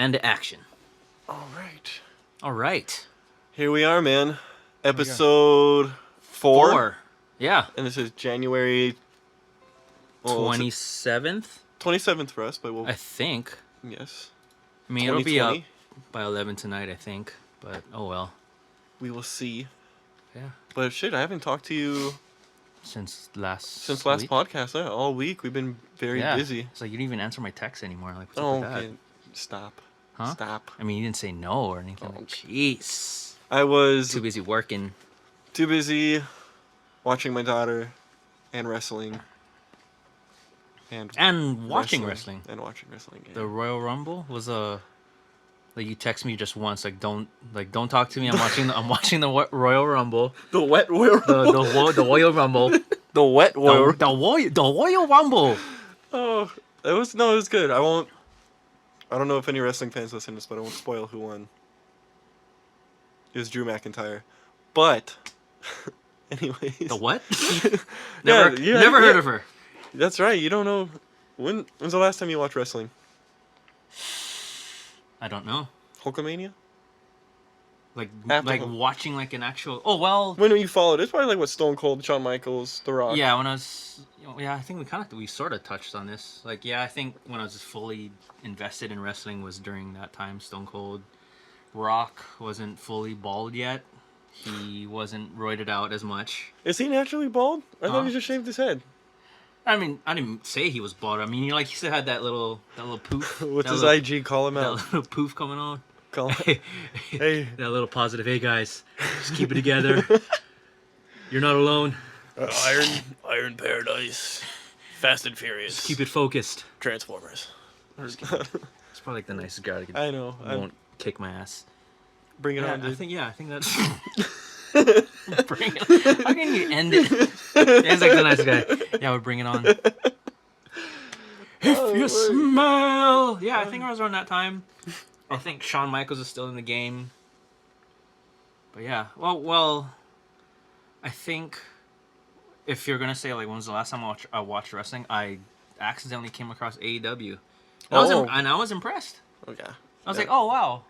And action. All right. All right. Here we are, man. Episode 4. Yeah. And this is January 27th, 27th for us, but we'll... I think. Yes. I mean, it'll be up by 11 tonight, I think. But, oh well. We will see. Yeah. But shit, I haven't talked to you... Since last week? Podcast, yeah. All week, we've been very busy. It's like you didn't even answer my text anymore. Like, what's up with that? Stop. Huh? Stop. I mean, you didn't say no or anything. Like, jeez. I was... too busy working. Too busy watching my daughter and wrestling. And watching wrestling. And watching wrestling. Yeah. The Royal Rumble was a... Like, you text me just once, don't talk to me. I'm watching the Royal Rumble. The wet Royal Rumble. The Royal Rumble. The wet Royal. The Royal Rumble. Oh, it was good. I don't know if any wrestling fans listen to this, but I won't spoil who won. It was Drew McIntyre, but anyways. The what? Never heard of her. That's right. You don't know when's the last time you watched wrestling? I don't know. Hulkamania? Like watching like an actual... Oh, well... When you followed, it's probably like what Stone Cold, Shawn Michaels, The Rock. Yeah, when I was... I think we sort of touched on this. Like, yeah, I think when I was fully invested in wrestling was during that time. Stone Cold. Rock wasn't fully bald yet. He wasn't roided out as much. Is he naturally bald? I thought he just shaved his head. I mean, I didn't say he was bald. I mean, he still had that little poof. What's his IG? Call him out. That little poof coming on. Call him. Hey. That little positive. Hey guys, just keep it together. You're not alone. Iron Paradise. Fast and Furious. Just keep it focused. Transformers. It's probably like the nicest guy to get. I know. Won't kick my ass. Bring it on, dude. I think that's. Bring it. How can you end it? It's like the nice guy. Yeah, we'll bring it on. If you smell. Yeah, I think I was around that time. I think Shawn Michaels is still in the game. But yeah, well, I think if you're gonna say like when was the last time I watched wrestling, I accidentally came across AEW. And I was impressed. Okay. I was like, oh wow.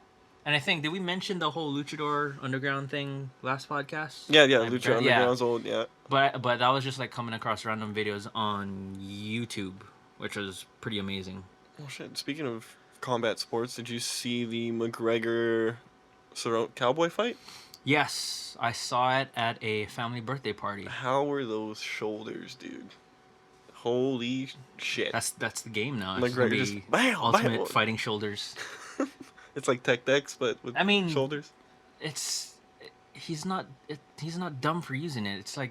And I think, did we mention the whole Luchador Underground thing last podcast? Yeah, Luchador Underground's old, yeah. But that was just like coming across random videos on YouTube, which was pretty amazing. Oh shit, speaking of combat sports, did you see the McGregor Cowboy fight? Yes, I saw it at a family birthday party. How were those shoulders, dude? Holy shit. That's the game now. It's McGregor just ultimate fighting shoulders. It's like Tech Dex, but with shoulders. He's not dumb for using it. It's like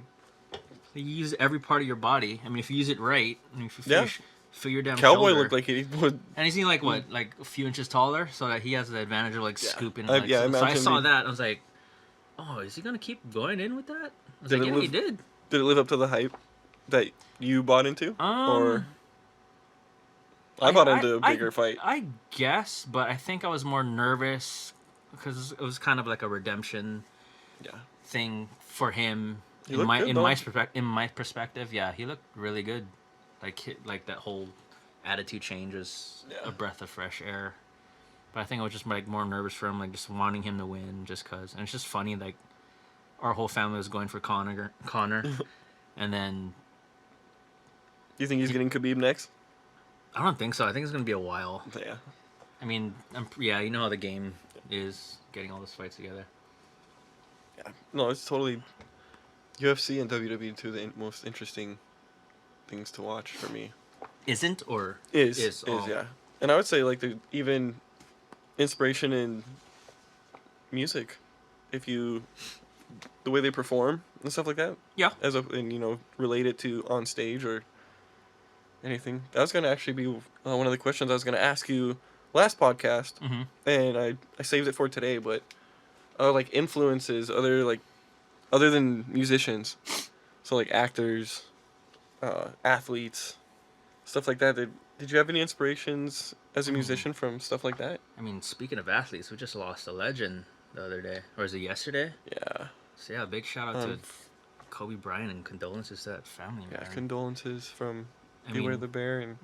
you use every part of your body. I mean, if you use it right, and if you feel your damn Cowboy shoulder, looked like he would. And he's like what, like a few inches taller, so that he has the advantage of like scooping. So I saw that. I was like, oh, is he gonna keep going in with that? I was he did. Did it live up to the hype that you bought into, or? I bought into a bigger fight. I guess, but I think I was more nervous because it was kind of like a redemption thing for him. In my perspective, yeah, he looked really good. Like that whole attitude change was a breath of fresh air. But I think I was just like more nervous for him, like just wanting him to win, just cause. And it's just funny, like our whole family was going for Conor, and then. You think he's getting Khabib next? I don't think so. I think it's going to be a while. Yeah. I mean, you know how the game is, getting all those fights together. Yeah. No, it's totally... UFC and WWE, two of the most interesting things to watch for me. Isn't, or is? Yeah. And I would say, like, even inspiration in music. The way they perform and stuff like that. Yeah. Relate it to on stage or... anything. That was going to actually be one of the questions I was going to ask you last podcast, and I saved it for today, but like influences, other than musicians, so like actors, athletes, stuff like that. Did you have any inspirations as a musician from stuff like that? I mean, speaking of athletes, we just lost a legend the other day, or was it yesterday? Yeah. So yeah, big shout out to Kobe Bryant and condolences to that family. Yeah, man. Condolences from Beware the Bear and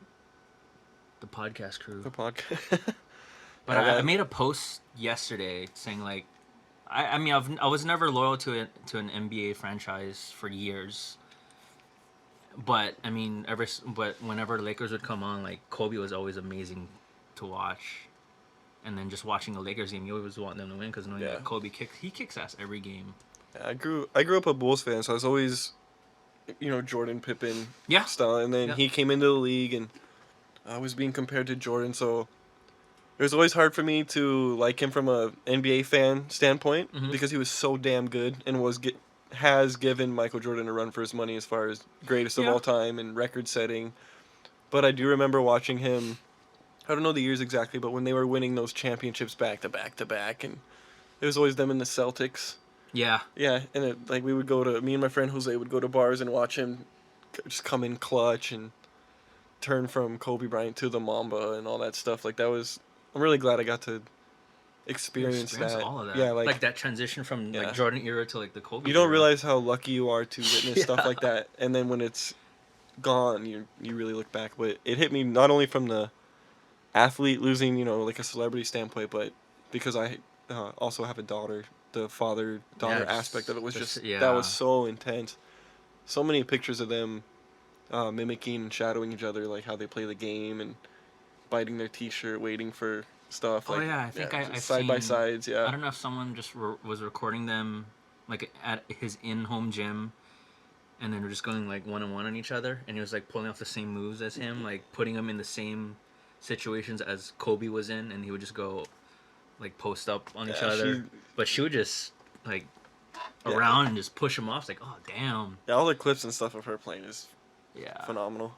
the podcast crew. The podcast. But I made a post yesterday saying like, I mean I was never loyal to an NBA franchise for years. But I mean, but whenever the Lakers would come on, like Kobe was always amazing to watch. And then just watching a Lakers game, you always want them to win because knowing that Kobe kicks ass every game. Yeah, I grew up a Bulls fan, so I was always, Jordan, Pippen style. And then he came into the league, and I was being compared to Jordan, so it was always hard for me to like him from a NBA fan standpoint because he was so damn good and has given Michael Jordan a run for his money as far as greatest of all time and record setting. But I do remember watching him. I don't know the years exactly, but when they were winning those championships back to back to back, and it was always them in the Celtics. Yeah. Yeah, and we would me and my friend Jose would go to bars and watch him just come in clutch and turn from Kobe Bryant to the Mamba and all that stuff. Like I'm really glad I got to experience that. All of that. Yeah, like that transition from like Jordan era to like the Kobe. You don't realize how lucky you are to witness stuff like that, and then when it's gone, you really look back. But it hit me not only from the athlete losing, like a celebrity standpoint, but because I also have a daughter, the father-daughter aspect of it was that was so intense. So many pictures of them mimicking and shadowing each other, like how they play the game and biting their t-shirt, waiting for stuff. Oh, I think I've side by sides. Yeah, I don't know if someone just was recording them like at his in-home gym, and then we're just going like one-on-one on each other, and he was like pulling off the same moves as him, like putting them in the same situations as Kobe was in, and he would just go like post up on each other. But she would just like around and just push him off. It's like, oh damn. Yeah, all the clips and stuff of her playing is phenomenal.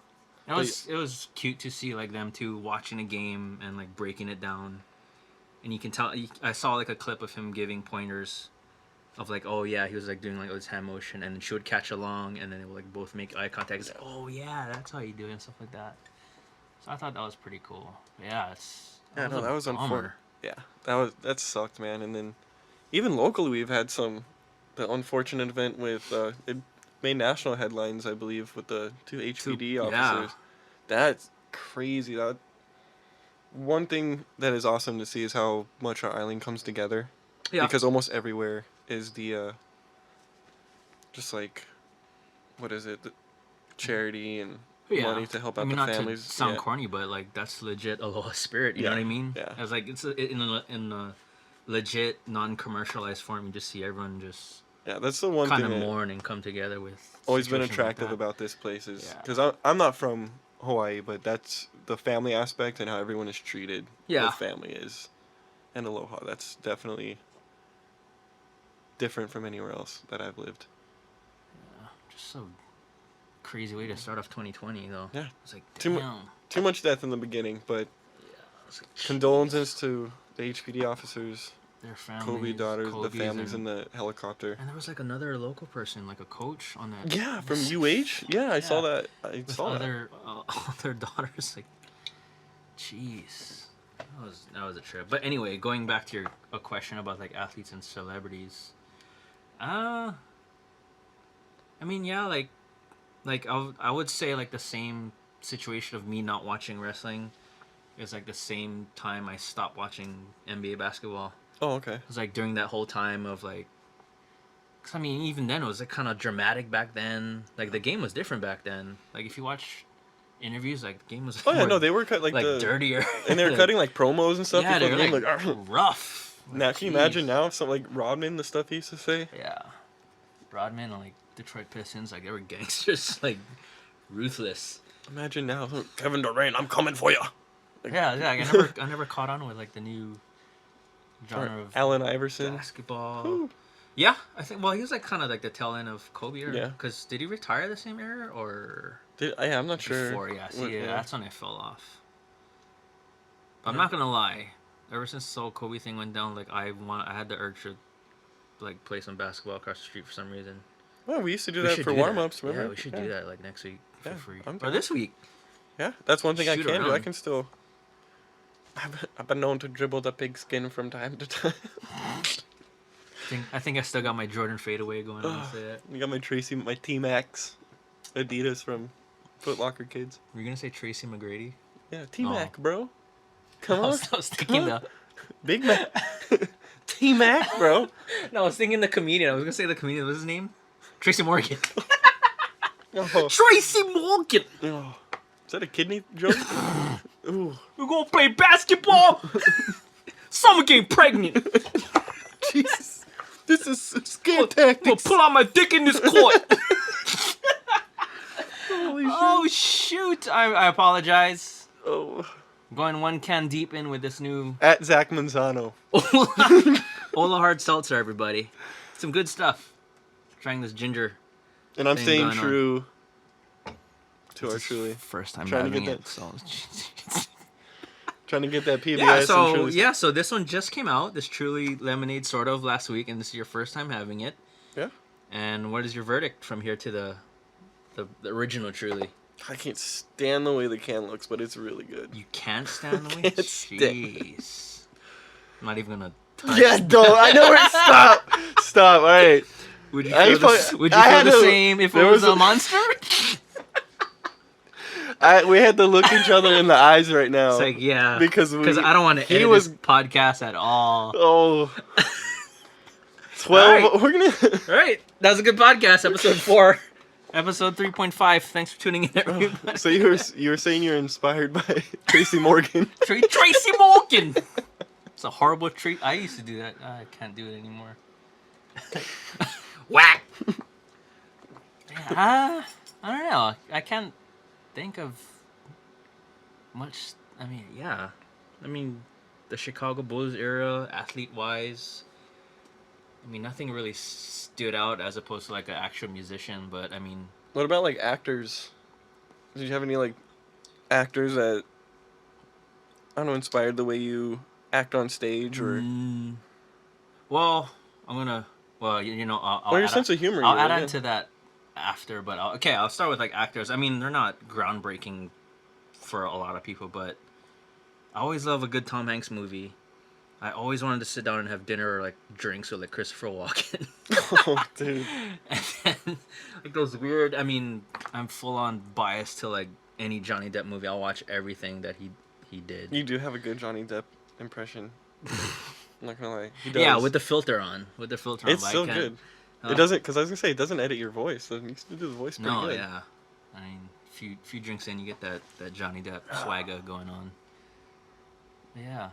It was cute to see like them two watching a game and like breaking it down, and you can tell. I saw like a clip of him giving pointers, of like, oh yeah, he was like doing like his hand motion, and she would catch along, and then they would like both make eye contact. It's like, oh yeah, that's how you do it and stuff like that. So I thought that was pretty cool. But yeah, that was unfortunate. Yeah, that sucked, man. And then even locally, we've had the unfortunate event with it made national headlines, I believe, with the two HPD officers. That's crazy. That one thing that is awesome to see is how much our island comes together. Yeah. Because almost everywhere is the just like, what is it? The charity and money to help out the families. Not to sound corny, but like that's legit Aloha spirit. You know what I mean? Yeah. I was like, it's in a legit non-commercialized form. You just see everyone just that's the one kind thing of mourn and come together with. Always been attractive about this place is because I'm not from Hawaii, but that's the family aspect and how everyone is treated. Yeah. With family is, and Aloha. That's definitely different from anywhere else that I've lived. Yeah, just so. Crazy way to start off 2020 though. Yeah, it's like damn. Too much death in the beginning, but like, condolences to the HPD officers, their families, Kobe daughters, the families in the helicopter. And there was like another local person, like a coach on that. Yeah, from UH. Yeah, I saw that. I saw that. Their daughters, like, jeez, that was a trip. But anyway, going back to a question about like athletes and celebrities. I mean, yeah, like I would say like the same situation of me not watching wrestling is like the same time I stopped watching NBA basketball. Oh, okay. It was like during that whole time of like, cause I mean even then it was like kind of dramatic back then. Like the game was different back then. Like if you watch interviews, like the game was. Oh yeah, no, they were cut like dirtier. And they were cutting like promos and stuff. Yeah, they were the game, like rough. Now like, can you imagine now some like Rodman, the stuff he used to say? Yeah, Rodman and like Detroit Pistons, like they were gangsters, like ruthless. Imagine now, Kevin Durant, I'm coming for you. Like, I never caught on with like the new genre of Allen Iverson basketball. Ooh. Yeah, I think. Well, he was like kind of like the tail end of Kobe era. Yeah. Because did he retire the same era or? I'm not sure. Before, yeah. See, that's when it fell off. I'm not gonna lie. Ever since the whole Kobe thing went down, like I had the urge to like play some basketball across the street for some reason. Well, we used to do that for warm-ups, remember? Yeah, we should do that like next week for free. Or this week. Yeah, that's one thing I can do. I can still... I've been known to dribble the pigskin from time to time. I think I still got my Jordan fadeaway going on. You got my T-Max Adidas from Foot Locker Kids. Were you going to say Tracy McGrady? Yeah, T-Mac, bro. Come on. I was thinking Big Mac. T-Mac, bro. No, I was thinking the comedian. I was gonna say the comedian. What's his name? Tracy Morgan. Oh. Tracy Morgan. Oh. Is that a kidney joke? Ooh. We're gonna play basketball. Someone getting pregnant. Jesus. This is scare tactics. I'm gonna pull out my dick in this court. Holy shit. Oh shoot! I apologize. Oh. Going one can deep in with this new At Zach Manzano. Ola Hard Seltzer, everybody. Some good stuff. Trying this ginger. And I'm staying going true to our Truly. First time Trying to having get it. that- So. Trying to get that PBS Yeah, and so Truly. yeah, so this one just came out. This Truly lemonade, sort of, last week, and this is your first time having it. Yeah. And what is your verdict from here to the original Truly? I can't stand the way the can looks, but it's really good. You can't stand the way. Can't stand. Jeez. I'm not even gonna. Touch Yeah, don't. I know where. Stop. Stop. All right. Would you I feel fu- the, would you I feel had the to- same if it there was was a a- monster? We had to look each other in the eyes right now. It's like, yeah, Because I don't want to edit this podcast at all. Oh. 12. All We're gonna. All right, that was a good podcast, episode 4, episode 3.5. Thanks for tuning in, everybody. So you were saying you're inspired by Tracy Morgan. Tracy Morgan. It's a horrible treat. I used to do that. I can't do it anymore. Whack. I don't know. I can't think of much. I mean, yeah. I mean, the Chicago Bulls era, athlete-wise. I mean, nothing really stood out as opposed to like an actual musician. But I mean, What about like actors? Did you have any like actors that I don't know inspired the way you act on stage or well, I'm gonna. Well, you know, I'll or your add sense of humor? I'll you add know, on to that after, but I'll start with like actors. I mean, they're not groundbreaking for a lot of people, but I always love a good Tom Hanks movie. I always wanted to sit down and have dinner or like drinks with like Christopher Walken. Oh, dude. And then, like those weird. I mean, I'm full on biased to like any Johnny Depp movie. I'll watch everything that he did. You do have a good Johnny Depp impression. I'm not gonna lie. He does. Yeah, with the filter on. With the filter on. It's but I so can't- good. Huh? It doesn't, because I was gonna say it doesn't edit your voice. So it needs to do the voice pretty No, good. yeah. I mean, few drinks in, you get that Johnny Depp swagger going on. But yeah,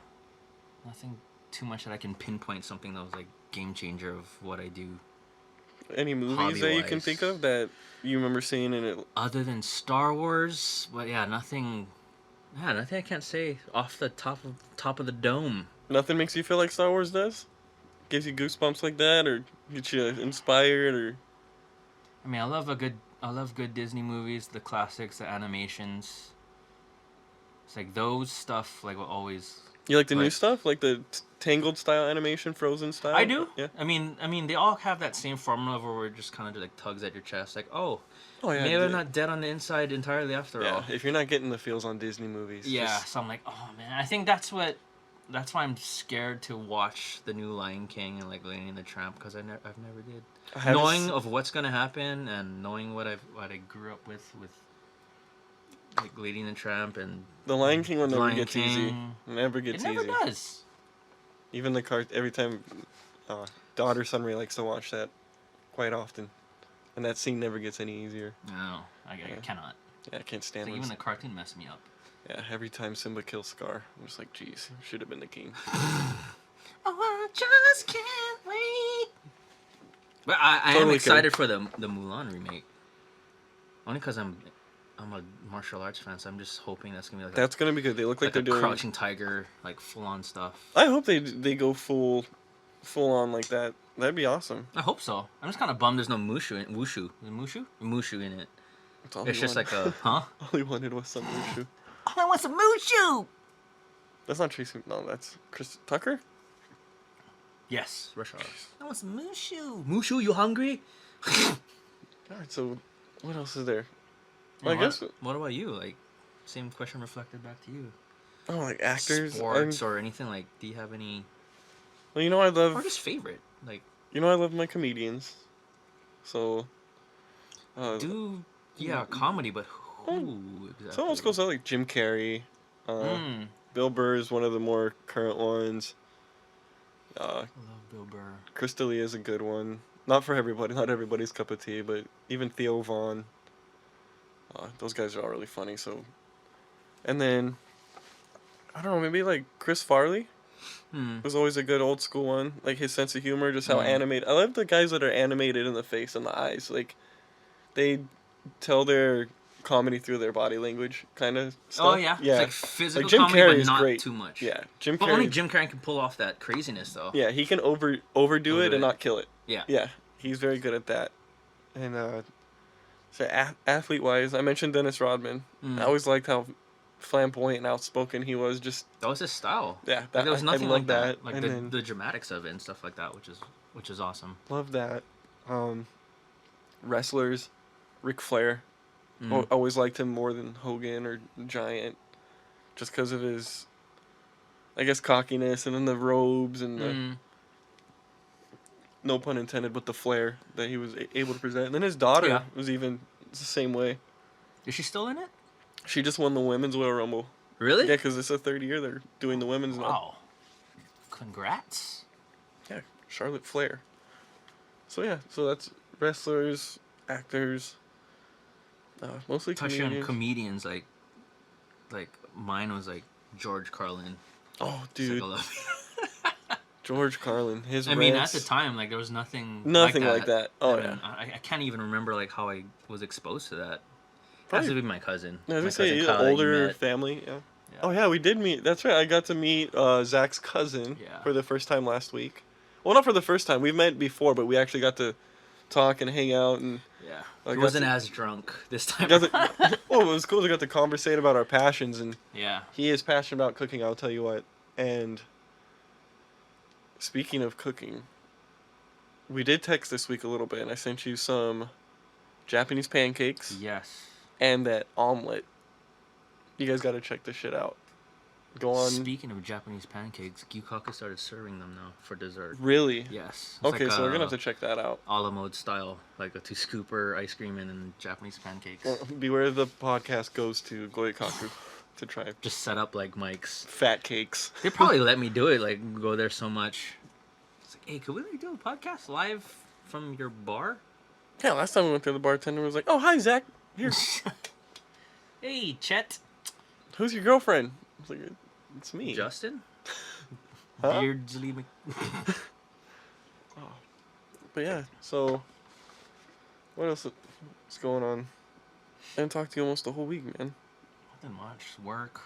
nothing too much that I can pinpoint something that was like game changer of what I do. Any movies that you can Hobby-wise. think of that you remember seeing in it? Other than Star Wars, but yeah, nothing. Yeah, nothing I can't say off the top of the dome. Nothing makes you feel like Star Wars does? Gives you goosebumps like that, or gets you inspired, or I mean, I love good Disney movies, the classics, the animations. It's like those stuff, like will always. you like the new Like- stuff, like the Tangled style animation, Frozen style. I do. Yeah. I mean, they all have that same formula where it just kind of like tugs at your chest, like, oh, Oh yeah. maybe I'm not dead on the inside entirely after Yeah. all. If you're not getting the feels on Disney movies. Yeah. just- So I'm like, oh man, I think that's why I'm scared to watch the new Lion King and like Lady and the Tramp because I've never did. I haven't Knowing s- of what's gonna happen and knowing what I grew up with like Lady and the Tramp and the Lion King one never Lion gets easy. King. Never gets It never easy. does. Even the cart every time, daughter son really likes to watch that quite often, and that scene never gets any easier. No, I Yeah. cannot. Yeah, I can't It's stand like when even the cartoon messed me up. yeah, every time Simba kills Scar, I'm just like, geez, should have been the king. Oh, I just can't wait. But I am Totally excited for the Mulan remake. Only because I'm a martial arts fan, so I'm just hoping that's gonna be like That's gonna be good. They look like like they're a doing. Crouching Tiger, like full on stuff. I hope they go full on like that. That'd be awesome. I hope so. I'm just kind of bummed there's no Mushu in Mushu in it. That's all It's he just like wanted. a huh? All he wanted was some Mushu. I want some Mushu. That's not Tracy. No, that's Chris Tucker. Yes, Rush Hour. I want some Mushu. Mushu, you hungry? All right. So, what else is there? Well, I What- guess. What about you? Like, same question reflected back to you. Oh, like actors. Sports or anything like? Do you have any? Well, you know I love. Or just favorite? Like, You know I love my comedians. So. comedy, but who exactly? So almost goes out like Jim Carrey. Mm. Bill Burr is one of the more current ones. I love Bill Burr. Chris D'Elia is a good one. Not for everybody, not everybody's cup of tea, but even Theo Vaughn. Those guys are all really funny. So, and then I don't know, maybe like Chris Farley was always a good old school one. Like his sense of humor, just how animated. I love the guys that are animated in the face and the eyes. Like they tell their comedy through their body language, kind of stuff. Oh yeah, it's like physical like Jim comedy, Carrey but is not great. too much. Yeah, Jim Carrey. But only Jim Carrey can pull off that craziness, though. Yeah, he can overdo it and not kill it. Yeah. Yeah, he's very good at that. And so athlete wise, I mentioned Dennis Rodman. I always liked how flamboyant and outspoken he was. Just that was his style. Yeah, there was nothing like that. Like and the dramatics of it and stuff like that, which is awesome. Love that. Wrestlers, Ric Flair. Always liked him more than Hogan or Giant, just because of his, I guess, cockiness and then the robes and the, no pun intended, but the flair that he was able to present. And then his daughter was even the same way. Is she still in it? She just won the Women's Royal Rumble. Really? Yeah, because it's the third year they're doing the women's now. Wow. Congrats. Yeah, Charlotte Flair. So yeah, so that's wrestlers, actors, mostly comedians. Touching on comedians, like mine was like George Carlin. Oh, dude. George Carlin, I mean, at the time, like there was nothing like that. Oh, yeah. I can't even remember like how I was exposed to that. Probably with my cousin. I was gonna say older family. Yeah. Oh yeah, we did meet. That's right. I got to meet Zach's cousin for the first time last week. Well, not for the first time. We've met before, but we actually got to talk and hang out and. Yeah. He wasn't as drunk this time. Well, it was cool. We got to conversate about our passions, and yeah, he is passionate about cooking. I'll tell you what. And speaking of cooking, we did text this week a little bit, and I sent you some Japanese pancakes. Yes. And that omelet. You guys got to check this shit out. Go on. Speaking of Japanese pancakes, Gyukaka started serving them now for dessert. Really? Yes. Okay, like so we're going to have to check that out. A la mode style, like a 2-scooper ice cream and then Japanese pancakes. Well, beware the podcast goes to Goikaku to try. Just set up like mics. Fat cakes. They probably let me do it, like go there so much. It's like, hey, could we do a podcast live from your bar? Yeah, last time we went there, the bartender was like, oh, hi, Zach. Here. Hey, Chet. Who's your girlfriend? I was like, it's me. Justin? Huh? Beardsley Oh. But yeah, so what else is going on? I didn't talk to you almost the whole week, man. Nothing much. Work.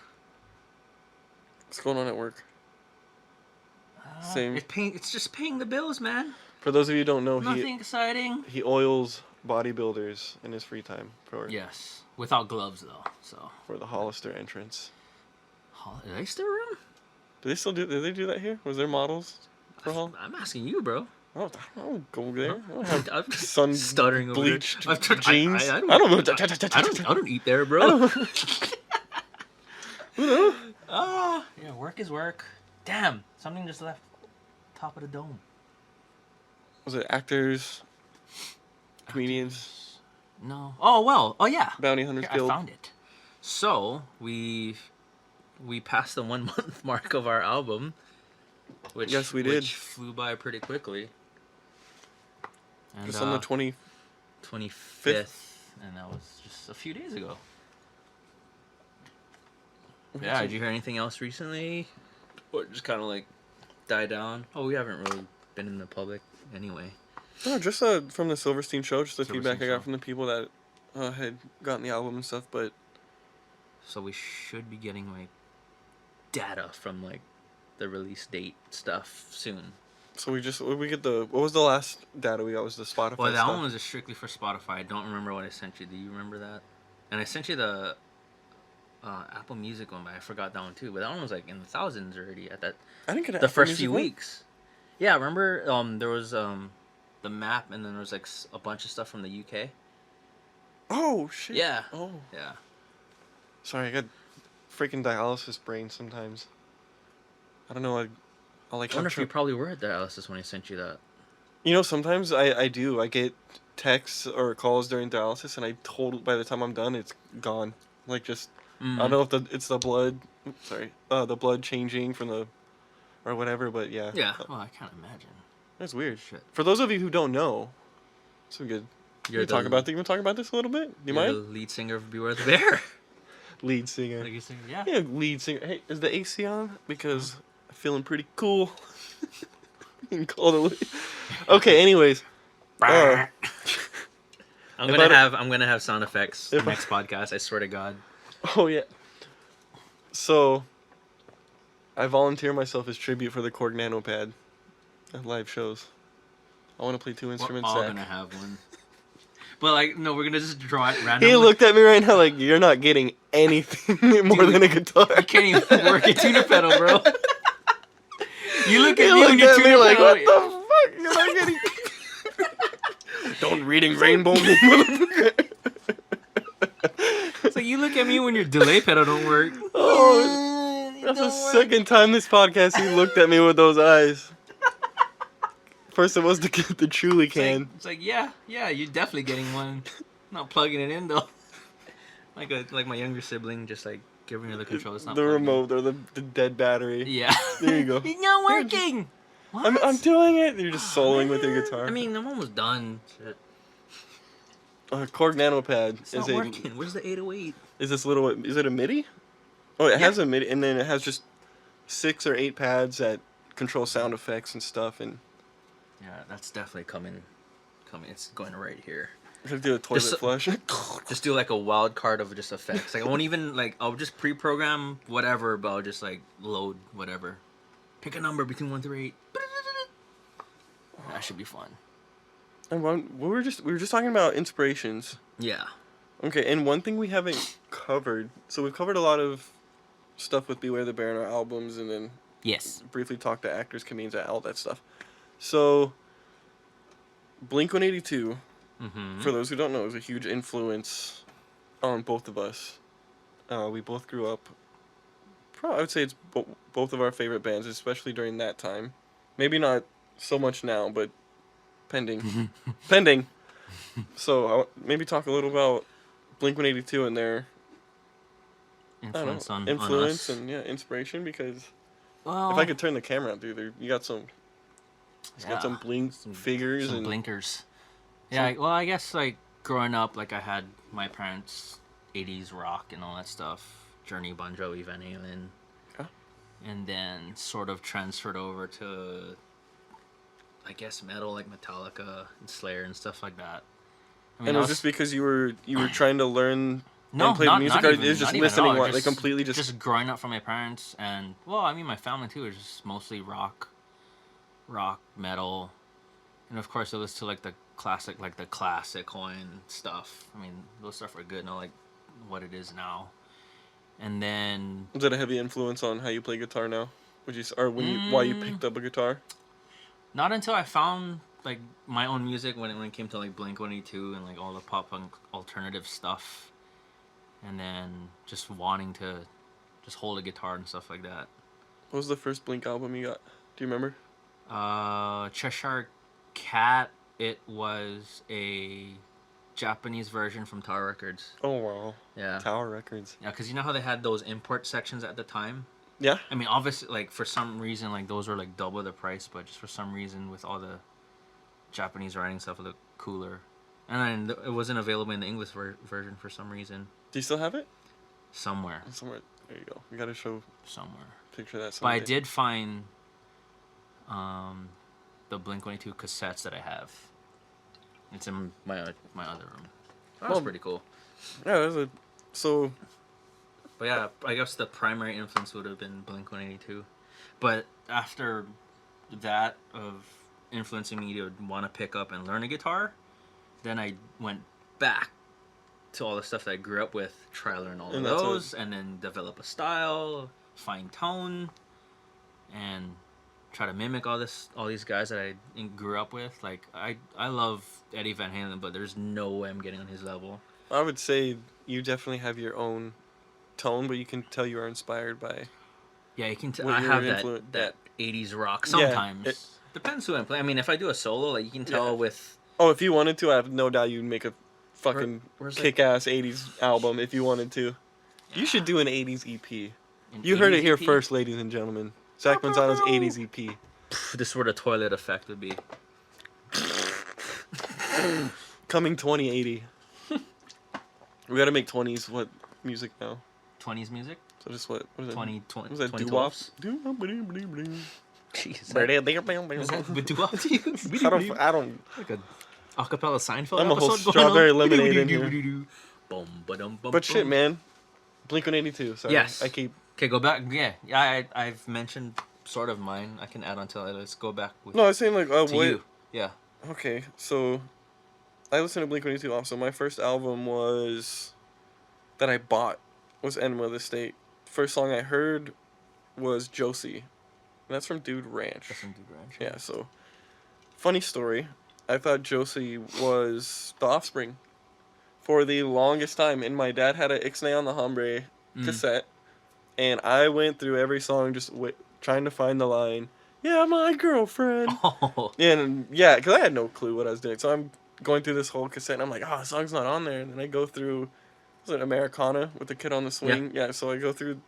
What's going on at work? Same. It's just paying the bills, man. For those of you who don't know, nothing exciting. He oils bodybuilders in his free time. Yes, without gloves though. So for the Hollister entrance. Is they still around? Do they still do? Did they do that here? Was there models for Hall? I'm asking you, bro. Oh, I don't go there. I don't have I'm sun stuttering bleached over there. jeans. I don't eat there, bro. Yeah, work is work. Damn, something just left top of the dome. Was it actors, comedians? No. Oh well. Oh yeah. Bounty Hunters Guild. I found it. So we passed the 1 month mark of our album. Which, yes, we did. Which flew by pretty quickly. And, just on the 25th, and that was just a few days ago. Yeah, did you hear anything else recently? Or just kind of like die down? Oh, we haven't really been in the public anyway. No, just from the Silverstein show, just the feedback I got from the people that had gotten the album and stuff, but... So we should be getting, like, data from, like, the release date stuff soon. So we get what was the last data we got? Was the Spotify Well, that stuff? one was just strictly for Spotify. I don't remember what I sent you. Do you remember that? And I sent you the Apple Music one, but I forgot that one too. But that one was like in the thousands already at that. I didn't get the first few weeks. Yeah, remember there was the map, and then there was like a bunch of stuff from the UK. Oh shit. Yeah. Oh. Yeah. Sorry, I got freaking dialysis brain sometimes. I don't know. I wonder if you probably were at dialysis when I sent you that. You know, sometimes I do. I get texts or calls during dialysis, and by the time I'm done, it's gone. Like just I don't know if it's the blood the blood changing from the, or whatever. But yeah. Yeah. Well, I can't imagine. That's weird. Shit. For those of you who don't know, so good. You want to talk about this a little bit? Do you mind? The lead singer of Beware the Bear. Lead singer. Lead singer, yeah. Yeah, lead singer. Hey, is the AC on? Because I'm feeling pretty cool. You can call it. Okay. Anyways. I'm gonna have sound effects the next podcast. I swear to God. Oh yeah. So, I volunteer myself as tribute for the Korg Nano Pad at live shows. I want to play 2 instruments. We're all gonna have one. But like, no, we're gonna just draw it randomly. He looked at me right now like, you're not getting anything more than a guitar. You can't even work a tuner pedal, bro. You look at me when you're tuner like, pedal. what the fuck? You're not getting. Don't reading rainbow me, motherfucker. It's like you look at me when your delay pedal don't work. Oh, that's the second time this podcast he looked at me with those eyes. First it was the Truly can. It's like yeah, you're definitely getting one. Not plugging it in though. Like my younger sibling, just like giving her the control. It's not the remote or the dead battery. Yeah. There you go. It's not working. What? I'm doing it. You're just soloing with your guitar. I mean, I'm almost done. Shit. Korg Nano Pad It's not working. Where's the 808? Is this little? Is it a MIDI? Oh, it has a MIDI, and then it has just 6 or 8 pads that control sound effects and stuff. And yeah, that's definitely coming. It's going right here. I have to do a toilet flush. Just do like a wild card of just effects. Like I won't even I'll just pre-program whatever, but I'll just like load whatever. Pick a number between 1 through 8. That should be fun. And we were just talking about inspirations. Yeah. Okay, and one thing we haven't covered. So we've covered a lot of stuff with Beware the Bear in our albums, and then briefly talked to actors, comedians, all that stuff. So Blink-182, for those who don't know, is a huge influence on both of us. We both grew up. I would say it's both of our favorite bands, especially during that time. Maybe not so much now, but pending. So I'll maybe talk a little about Blink-182 and their influence on us. And inspiration, because if I could turn the camera on, dude, you got some. It's got some blink figures some and blinkers. Yeah, well, I guess like growing up, like I had my parents' 80s rock and all that stuff. Journey, Bon Jovi, Van Halen, and then sort of transferred over to, I guess, metal like Metallica and Slayer and stuff like that. I mean, and it was just because you were trying to learn and play music, not or even, it was just listening, just, completely just growing up from my parents, and well, I mean, my family too is just mostly rock, metal, and of course it was to like the classic Hawaiian stuff. I mean, those stuff are good, not like what it is now. And then was that a heavy influence on how you play guitar now? Would you, or why you picked up a guitar? Not until I found like my own music when it came to like Blink-182 and like all the pop punk alternative stuff, and then just wanting to just hold a guitar and stuff like that. What was the first Blink album you got? Do you remember? Cheshire Cat. It was a Japanese version from Tower Records. Oh wow. Yeah. Tower Records. Yeah, because you know how they had those import sections at the time? Yeah. I mean, obviously, like for some reason, like those were like double the price, but just for some reason, with all the Japanese writing stuff, it looked cooler. And then it wasn't available in the English version for some reason. Do you still have it? Somewhere. There you go. You gotta show somewhere. Picture that. Someday. But I did find the Blink-182 cassettes that I have. It's in my other room. That was pretty cool. Yeah, that was But yeah, I guess the primary influence would have been Blink-182. But after that of influencing me to want to pick up and learn a guitar, then I went back to all the stuff that I grew up with, try to learn all of those, and then develop a style, fine tone, and try to mimic all these guys that I grew up with. Like I love Eddie Van Halen, but there's no way I'm getting on his level. I would say you definitely have your own tone, but you can tell you are inspired by. Yeah, you can. I have that 80s rock sometimes. Yeah, depends who I'm playing. I mean, if I do a solo, like you can tell with. Oh, if you wanted to, I have no doubt you'd make a fucking kick-ass 80s album if you wanted to. Yeah. You should do an 80s EP. You heard it here first, ladies and gentlemen. Zach Manzano's 80s EP. This is where the toilet effect would be. Coming 2080. We gotta make 20s what music now? 20s music? So just what is it? 2020. Was that 2012s? Jeez. Is that doo-wop to you? I don't. Like a acapella Seinfeld I'm a whole episode Strawberry Lemonade in here. Boom, ba-dum, bum, But shit, boom. man. Blink-182. Sorry. Yes. I keep. Okay, go back. Yeah, I've mentioned sort of mine. I can add on to that. Let's go back with, No, I was saying like, to what? you. Yeah. Okay, so I listened to Blink-182 also. My first album that I bought was Enema of the State. First song I heard was Josie. And that's from Dude Ranch. That's from Dude Ranch. Yeah, so funny story. I thought Josie was The Offspring for the longest time, and my dad had a Ixnay on the Hombre cassette, and I went through every song just trying to find the line, "Yeah, my girlfriend." Oh. And yeah, because I had no clue what I was doing, so I'm going through this whole cassette, and I'm like, the song's not on there, and then I go through, was it Americana with the kid on the swing? Yeah, so I go through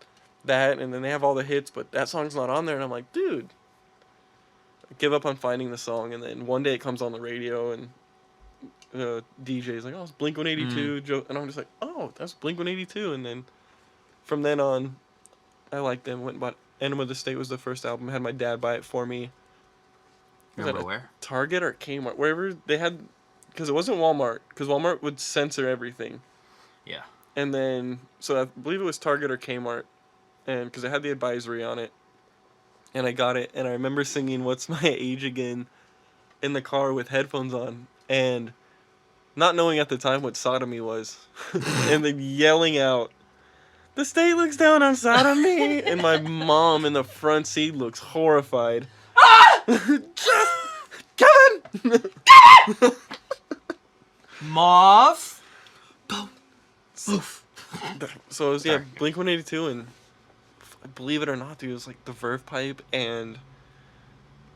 that, and then they have all the hits, but that song's not on there, and I'm like, dude. I give up on finding the song, and then one day it comes on the radio, and the DJ's like, it's Blink-182, and I'm just like, that's Blink-182, and then from then on, I liked them, went and bought Enema of the State was the first album, had my dad buy it for me. Remember where? Target or Kmart, wherever they had, because it wasn't Walmart, because Walmart would censor everything. Yeah. And then, so I believe it was Target or Kmart, and because it had the advisory on it, and I got it, and I remember singing "What's My Age Again" in the car with headphones on, and not knowing at the time what sodomy was, and then yelling out, "The state looks down on sodomy," and my mom in the front seat looks horrified. Kevin! Mauve. So it was, Blink-182, and believe it or not, dude, it was like the Verve Pipe and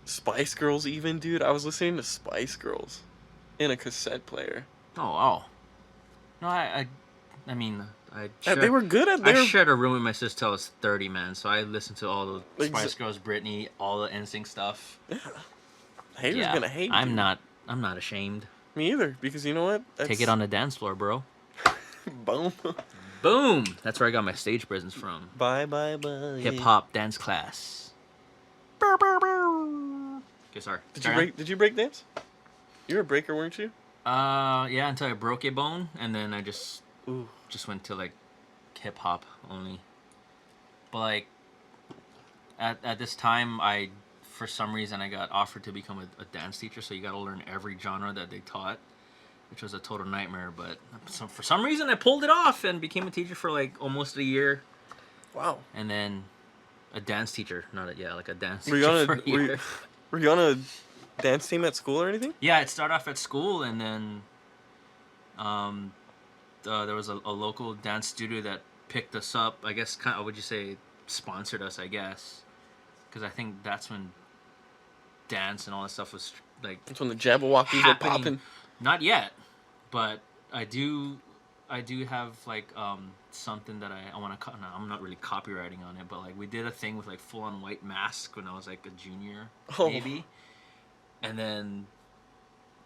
Spice Girls even, dude. I was listening to Spice Girls in a cassette player. Oh, wow. No, I mean, they were good at I shared a room with my sister till I was 30, man, so I listened to all the Spice Girls, Britney, all the NSYNC stuff. Yeah. Haters gonna hate, I'm dude. not ashamed. Me either, because you know what? Take it on the dance floor, bro. Boom. Boom! That's where I got my stage presence from. Bye. Hip hop dance class. Okay, sorry. Did you break dance? You were a breaker, weren't you? Yeah, until I broke a bone, and then I just Ooh. went to like hip hop only. But like at this time, for some reason I got offered to become a dance teacher, so you got to learn every genre that they taught, which was a total nightmare. But for some reason I pulled it off and became a teacher for like almost a year. Wow. And then a dance teacher, like a dance Were teacher. you on a dance team at school or anything? Yeah, it started off at school, and then there was a local dance studio that picked us up. I guess would you say sponsored us? I guess, because I think that's when dance and all that stuff was like. That's when the Jabberwockies were popping. Not yet, but I do have like something that I want to. No, I'm not really copywriting on it, but like we did a thing with like full on white mask when I was like a junior, maybe, and then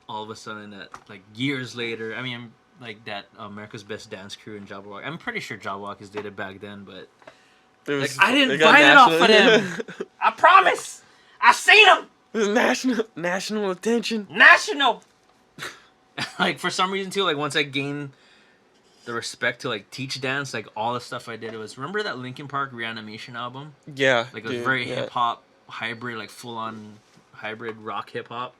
all of a sudden that like years later, I mean like that America's Best Dance Crew and Jabberwock. I'm pretty sure Jabberwockies did it back then, but I didn't buy it off of them. I promise. I seen them. There's national attention. National. Like for some reason too, like once I gained the respect to like teach dance, like all the stuff I did, it was, remember that Linkin Park Reanimation album? Yeah. Like it was very hip hop hybrid, like full on hybrid rock hip hop,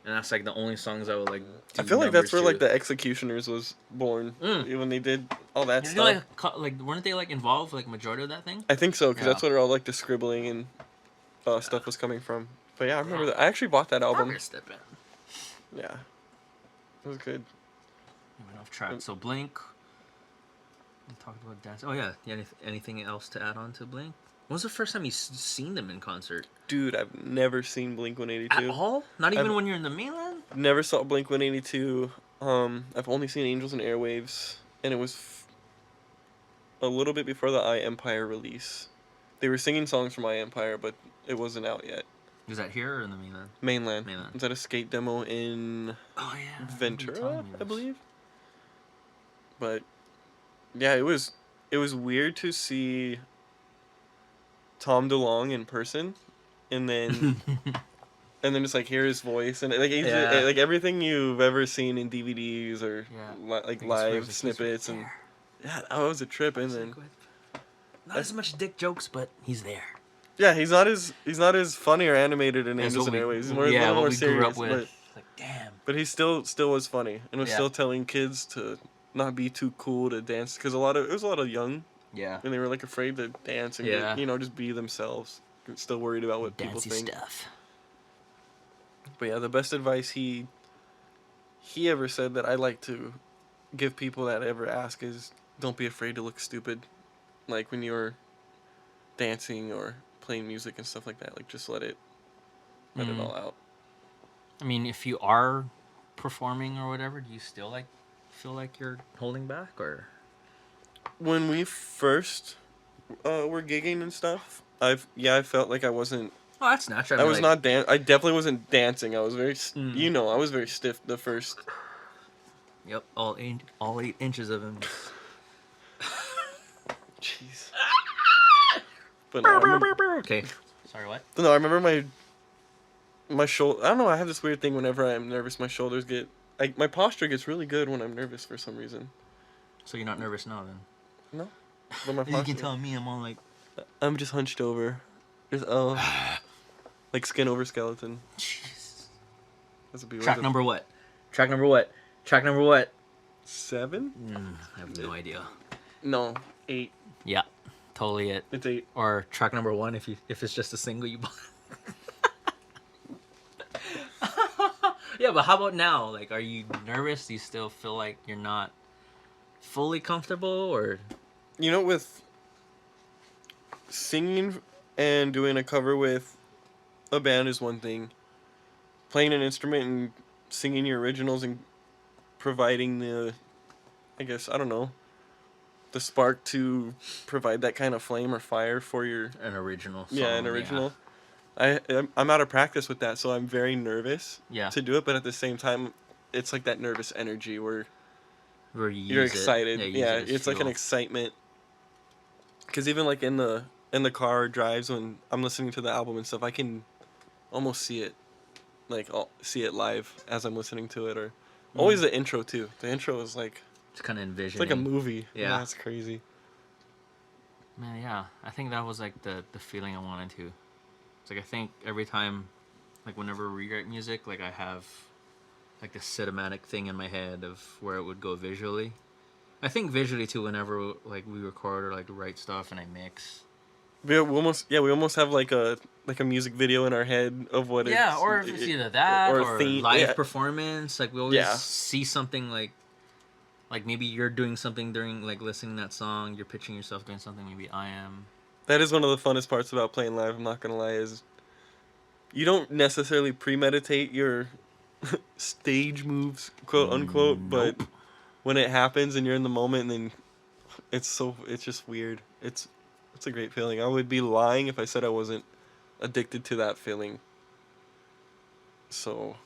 and that's like the only songs I would like. I feel like that's where like the Executioners was born when they did all that stuff. Like weren't they like involved like majority of that thing? I think so, because that's where all like the scribbling and stuff was coming from. But yeah, I remember that. I actually bought that album. Yeah. It was good. We went off track. So Blink. We talked about dance. Oh yeah. Anything else to add on to Blink? When was the first time you seen them in concert? Dude, I've never seen Blink-182. At all? Not even when you're in the mainland? Never saw Blink-182. I've only seen Angels and Airwaves, and it was a little bit before the I Empire release. They were singing songs from My Empire, but it wasn't out yet. Is that here or in the mainland? Mainland. Is that a skate demo in Ventura, I believe? But yeah, it was weird to see Tom DeLonge in person, and then and then just like hear his voice and like like everything you've ever seen in DVDs or like live snippets and that was a trip. And then not as much dick jokes, but he's there. Yeah, he's not as funny or animated in Angels and Airwaves. He's more, a little more serious. But, like, damn. But he still was funny and was still telling kids to not be too cool to dance because it was a lot of young. Yeah. And they were like afraid to dance and get, just be themselves. Still worried about what people think. Stuff. But yeah, the best advice he ever said that I like to give people that ever ask is don't be afraid to look stupid. Like when you're dancing or playing music and stuff like that. Like just let it all out. I mean, if you are performing or whatever, do you still feel like you're holding back or? When we first were gigging and stuff, I felt like I wasn't. Oh, that's natural. I was not I definitely wasn't dancing. I was very, I was very stiff the first. Yep, all 8 inches of him. Jeez. But no, okay. Sorry, what? No, I remember my shoulder. I don't know. I have this weird thing whenever I'm nervous. My shoulders get. My posture gets really good when I'm nervous for some reason. So you're not nervous now, then? No. But my posture. You can tell me I'm all like. I'm just hunched over. Just like skin over skeleton. Jeez. That's a Track number what? Track number what? 7? I have no idea. No, 8. Yeah. Totally it. It's 8. Or track number 1 if it's just a single you bought. Yeah, but how about now? Like, are you nervous? Do you still feel like you're not fully comfortable, or? With singing and doing a cover with a band is one thing. Playing an instrument and singing your originals and providing the, I guess, I don't know, the spark to provide that kind of flame or fire for an original song. Yeah, an original. Yeah. I'm out of practice with that, so I'm very nervous to do it, but at the same time, it's like that nervous energy where you're excited. Yeah, it's like an excitement. Because even like in the car drives when I'm listening to the album and stuff, I can almost see it. Like, I'll see it live as I'm listening to it. Or always the intro, too. The intro is like... It's kind of envisioning. It's like a movie. Yeah. That's crazy. Man, yeah. I think that was like the feeling I wanted to. It's like I think every time, like whenever we write music, like I have like this cinematic thing in my head of where it would go visually. I think visually too whenever like we record or like write stuff and I mix. We almost have like a music video in our head of what it's... Yeah, or if it's either that or live performance. Like we always see something like maybe you're doing something during like listening to that song, you're picturing yourself doing something, maybe I am. That is one of the funnest parts about playing live, I'm not going to lie, is you don't necessarily premeditate your stage moves, quote unquote, but when it happens and you're in the moment and then it's just weird. It's a great feeling. I would be lying if I said I wasn't addicted to that feeling. So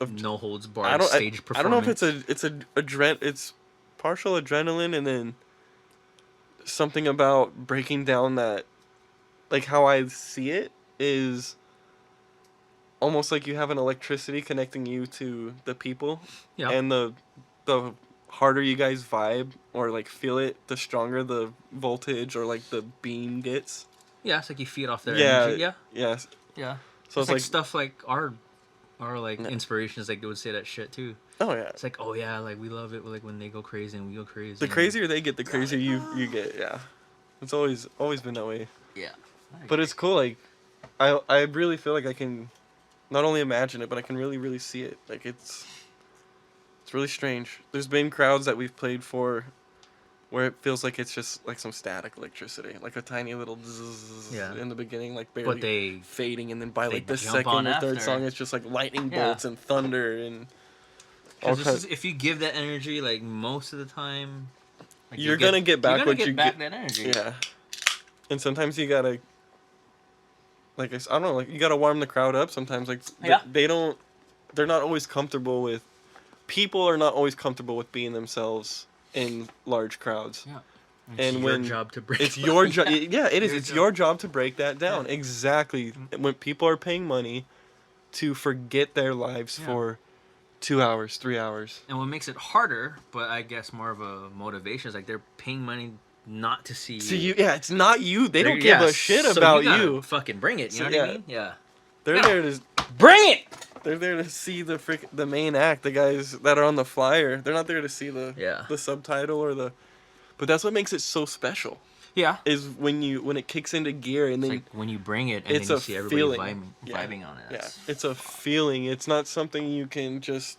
no holds barred stage performance. I don't know if it's partial adrenaline and then something about breaking down that, like how I see it is almost like you have an electricity connecting you to the people. Yeah. And the harder you guys vibe or like feel it, the stronger the voltage or like the beam gets. Yeah, it's like you feed off their energy. Yeah. Yes. Yeah. So it's like stuff like our like inspirations, like they would say that shit too. Oh yeah. It's like, oh yeah, like we love it like when they go crazy and we go crazy. The crazier they get, the crazier you get. Yeah. It's always been that way. Yeah. But it's cool. Like, I really feel like I can not only imagine it, but I can really, really see it. Like it's really strange. There's been crowds that we've played for where it feels like it's just like some static electricity, like a tiny little zzz in the beginning, like barely fading, and then by like the second or third song, it's just like lightning bolts and thunder and. If you give that energy, like most of the time, like you're gonna get back what you get. That energy. Yeah. And sometimes you gotta, like I don't know, like you gotta warm the crowd up. Sometimes like they're not always comfortable with. People are not always comfortable with being themselves in large crowds. Yeah. It's your job to break. It's your job. Yeah, it is. It's your job to break that down. Yeah. Exactly. When people are paying money to forget their lives for 2 hours, 3 hours. And what makes it harder, but I guess more of a motivation, is like they're paying money not to see you. Yeah, it's not you. They don't give a shit about you. Fucking bring it. You know what I mean? Yeah. They're there to bring it. They're there to see the main act, the guys that are on the flyer. They're not there to see the subtitle or the. But that's what makes it so special. Yeah. Is when it kicks into gear and then like when you bring it and then you see everybody vibing on it. Yeah. It's a feeling. It's not something you can just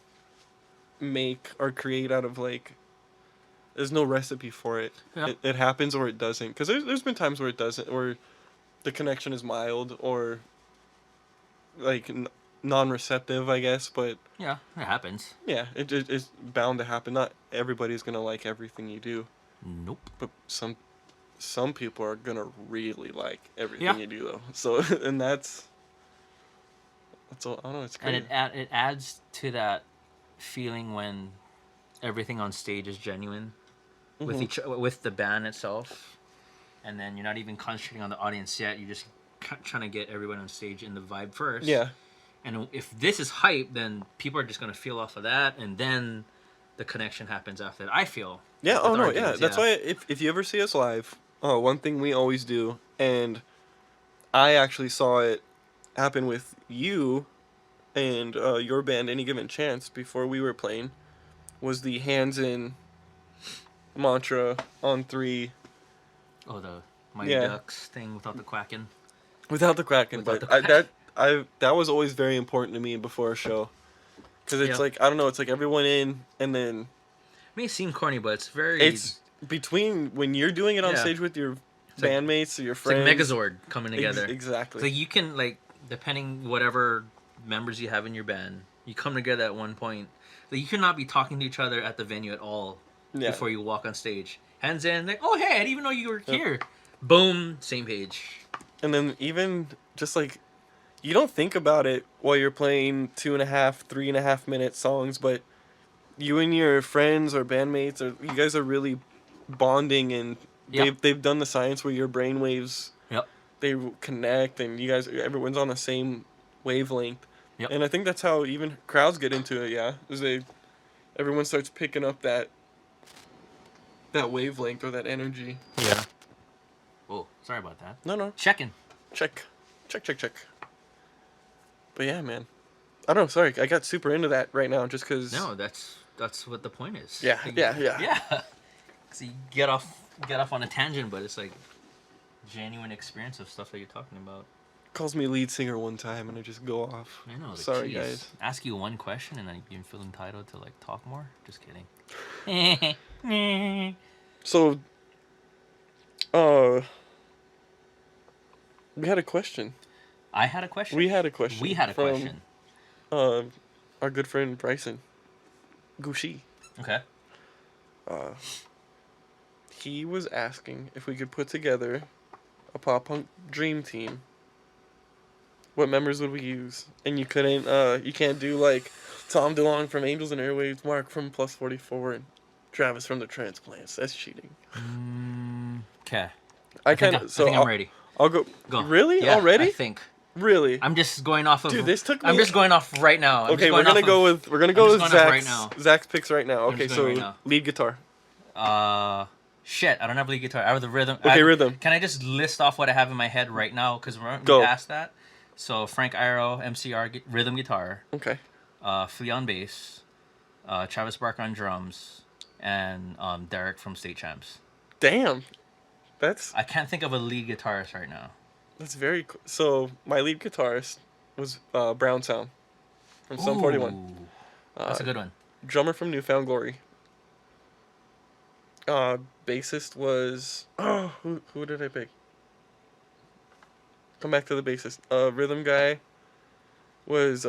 make or create out of like. There's no recipe for it. Yeah. It happens or it doesn't. Because there's been times where it doesn't, where the connection is mild or like non-receptive, I guess. But yeah, it happens. Yeah, it's bound to happen. Not everybody's gonna like everything you do. Nope. But some people are gonna really like everything you do though. So and that's all. I don't know. It's crazy. And it adds to that feeling when everything on stage is genuine with the band itself, and then you're not even concentrating on the audience yet. You're just trying to get everyone on stage in the vibe first. Yeah. And if this is hype, then people are just gonna feel off of that, and then the connection happens after that. I feel. Yeah. Oh no. Yeah. That's why if you ever see us live, one thing we always do, and I actually saw it happen with you and your band, Any Given Chance, before we were playing, was the hands in mantra on 3. Oh, the Mighty Ducks thing without the quacking. Without the quacking, that was always very important to me before a show, because it's like I don't know, it's like everyone in and then. It may seem corny, but it's very. It's between when you're doing it on stage with your bandmates or your friends. It's like Megazord coming together. Exactly. So you can depending whatever members you have in your band, you come together at one point. Like you cannot be talking to each other at the venue at all before you walk on stage. Hands in, like, oh hey, I didn't even know you were here. Boom, same page. And then even just like, you don't think about it while you're playing 2.5, 3.5 minute songs, but you and your friends or bandmates, or you guys are really bonding, and they've done the science where your brain waves they connect, and you guys, everyone's on the same wavelength. Yep. And I think that's how even crowds get into it. Is everyone starts picking up that wavelength or that energy. Yeah. Oh, sorry about that. No. Checking. Check. But yeah, man. I don't know. Sorry, I got super into that right now just because. No, that's what the point is. Yeah. So you get off on a tangent, but it's like genuine experience of stuff that you're talking about. Calls me lead singer one time and I just go off. I know. Sorry, guys. Ask you one question and then you feel entitled to talk more. Just kidding. So, we had a question. I had a question. We had a question. We had a question. Our good friend Bryson Gushi. Okay. He was asking if we could put together a pop punk dream team. What members would we use? And you can't do like Tom DeLonge from Angels and Airwaves, Mark from Plus 44, and Travis from the Transplants. That's cheating. Okay. I think I'm ready. I'll go. Really? Yeah, already? I think. Really? I'm just going off of. Dude, this took me. I'm just going off right now. We're gonna go with Zach's picks right now. Okay, so right now. Lead guitar. Shit, I don't have lead guitar. I have the rhythm. Okay, rhythm. Can I just list off what I have in my head right now? Because we asked that. So Frank Iroh, MCR, rhythm guitar. Okay. Flea on bass. Travis Barker on drums, and Derek from State Champs. Damn, I can't think of a lead guitarist right now. That's very cool. So my lead guitarist was Brown Sound from Sum 41. That's a good one. Drummer from Newfound Glory. Bassist was who did I pick? Come back to the bassist. Rhythm guy was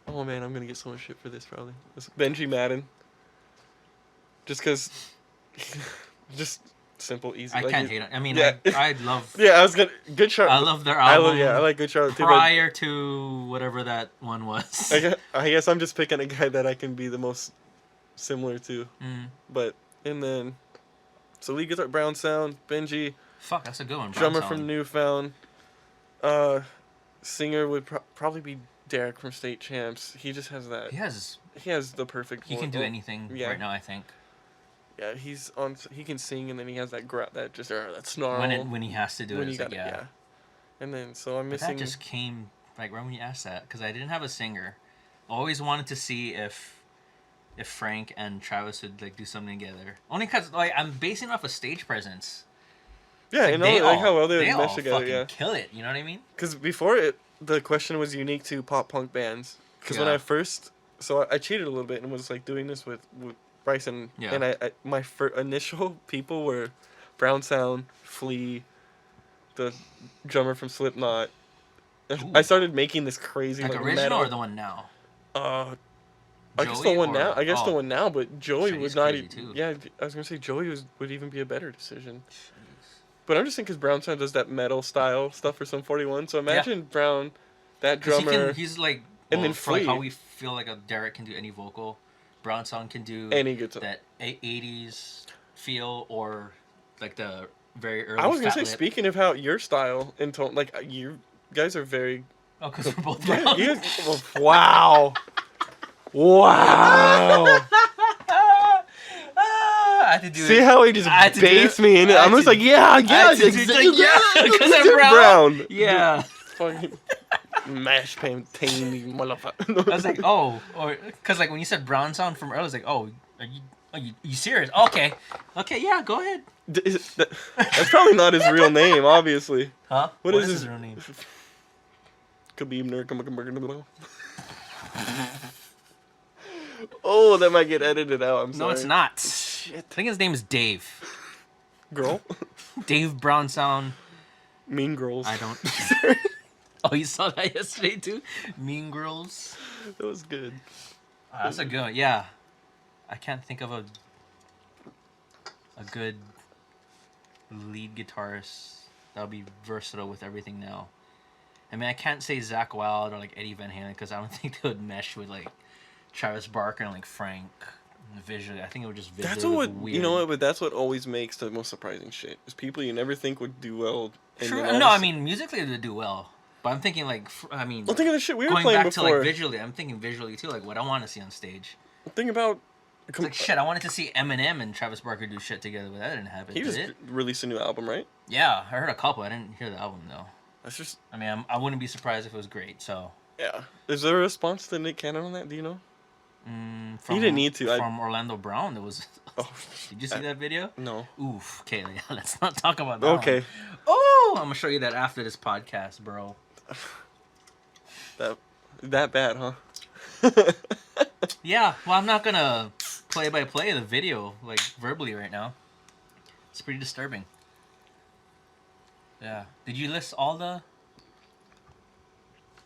oh man, I'm gonna get so much shit for this probably. It's Benji Madden. Just because, just simple, easy. I like, can't hate it. I mean, yeah. I love. Yeah, I was gonna. Good Charlotte. I love their album. I like Good Charlotte too. Prior to whatever that one was. I guess I'm just picking a guy that I can be the most similar to. Mm. But and then, so lead guitar Brown Sound, Benji. Fuck, that's a good one. Drummer from Newfound. Singer would probably be Derek from State Champs. He just has that. He has the perfect. He can do anything right now, I think. Yeah, he can sing, and then he has that that snarl. When he has to do it, yeah. And then so I'm missing. That just came right when we asked that because I didn't have a singer. Always wanted to see if Frank and Travis would like do something together. Only because like I'm basing off a stage presence. Yeah, like, and like how well they mesh together. Yeah, kill it. You know what I mean? Because before the question was unique to pop punk bands. Because when I first, I cheated a little bit and was like doing this with Bryson. Yeah. And my initial people were Brown Sound, Flea, the drummer from Slipknot. Ooh. I started making this crazy like original metal. Or the one now. I guess the one now. I guess the one now, but Joey would not. Yeah, I was gonna say Joey would even be a better decision. Jeez. But I'm just thinking because Brown Sound does that metal style stuff for Sum 41. So imagine Brown, that drummer. He's like, and then Flea. Like how we feel like a Derek can do any vocal, Brown Sound can do any guitar. That 80s feel or like the very early. I was gonna say, speaking of how your style and tone, like you guys are very. Oh, because we're both brown. Wow. Wow. I had to do See how he just based me in it? I'm just like, yeah, because I'm brown. Yeah. Fucking mash pain, motherfucker. I was like, or because like when you said Brown Sound from earlier, I was like, oh, are you serious? Okay, yeah, go ahead. That's probably not his real name, obviously. Huh? What is his real name? Khabib Nurmagomedov. Oh, that might get edited out. I'm sorry. No, it's not. Shit. I think his name is Dave. Girl? Dave Brown Sound. Mean Girls. I don't. Oh, you saw that yesterday too? Mean Girls. That was good. Oh, that's a good one. Yeah. I can't think of a good lead guitarist that would be versatile with everything now. I mean, I can't say Zakk Wylde or like Eddie Van Halen because I don't think they would mesh with like Travis Barker and like Frank visually. I think it would just visually that's what weird. You know what? But that's what always makes the most surprising shit. Is people you never think would do well. True. No, I mean musically they do well, but I'm thinking like I mean. Well, think of the shit we were playing before. Going back to like visually, I'm thinking visually too. Like what I want to see on stage. Think about. It's like shit. I wanted to see Eminem and Travis Barker do shit together, but that didn't happen. He just released a new album, right? Yeah, I heard a couple. I didn't hear the album though. That's just. I mean, I wouldn't be surprised if it was great. So. Yeah. Is there a response to Nick Cannon on that? Do you know? He didn't need to. From Orlando Brown, there was. Oh, did you see that video? No. Oof. Okay, let's not talk about that. Okay. One. Oh, I'm gonna show you that after this podcast, bro. That bad, huh? Yeah. Well, I'm not gonna play by play the video like verbally right now. It's pretty disturbing. Yeah. Did you list all the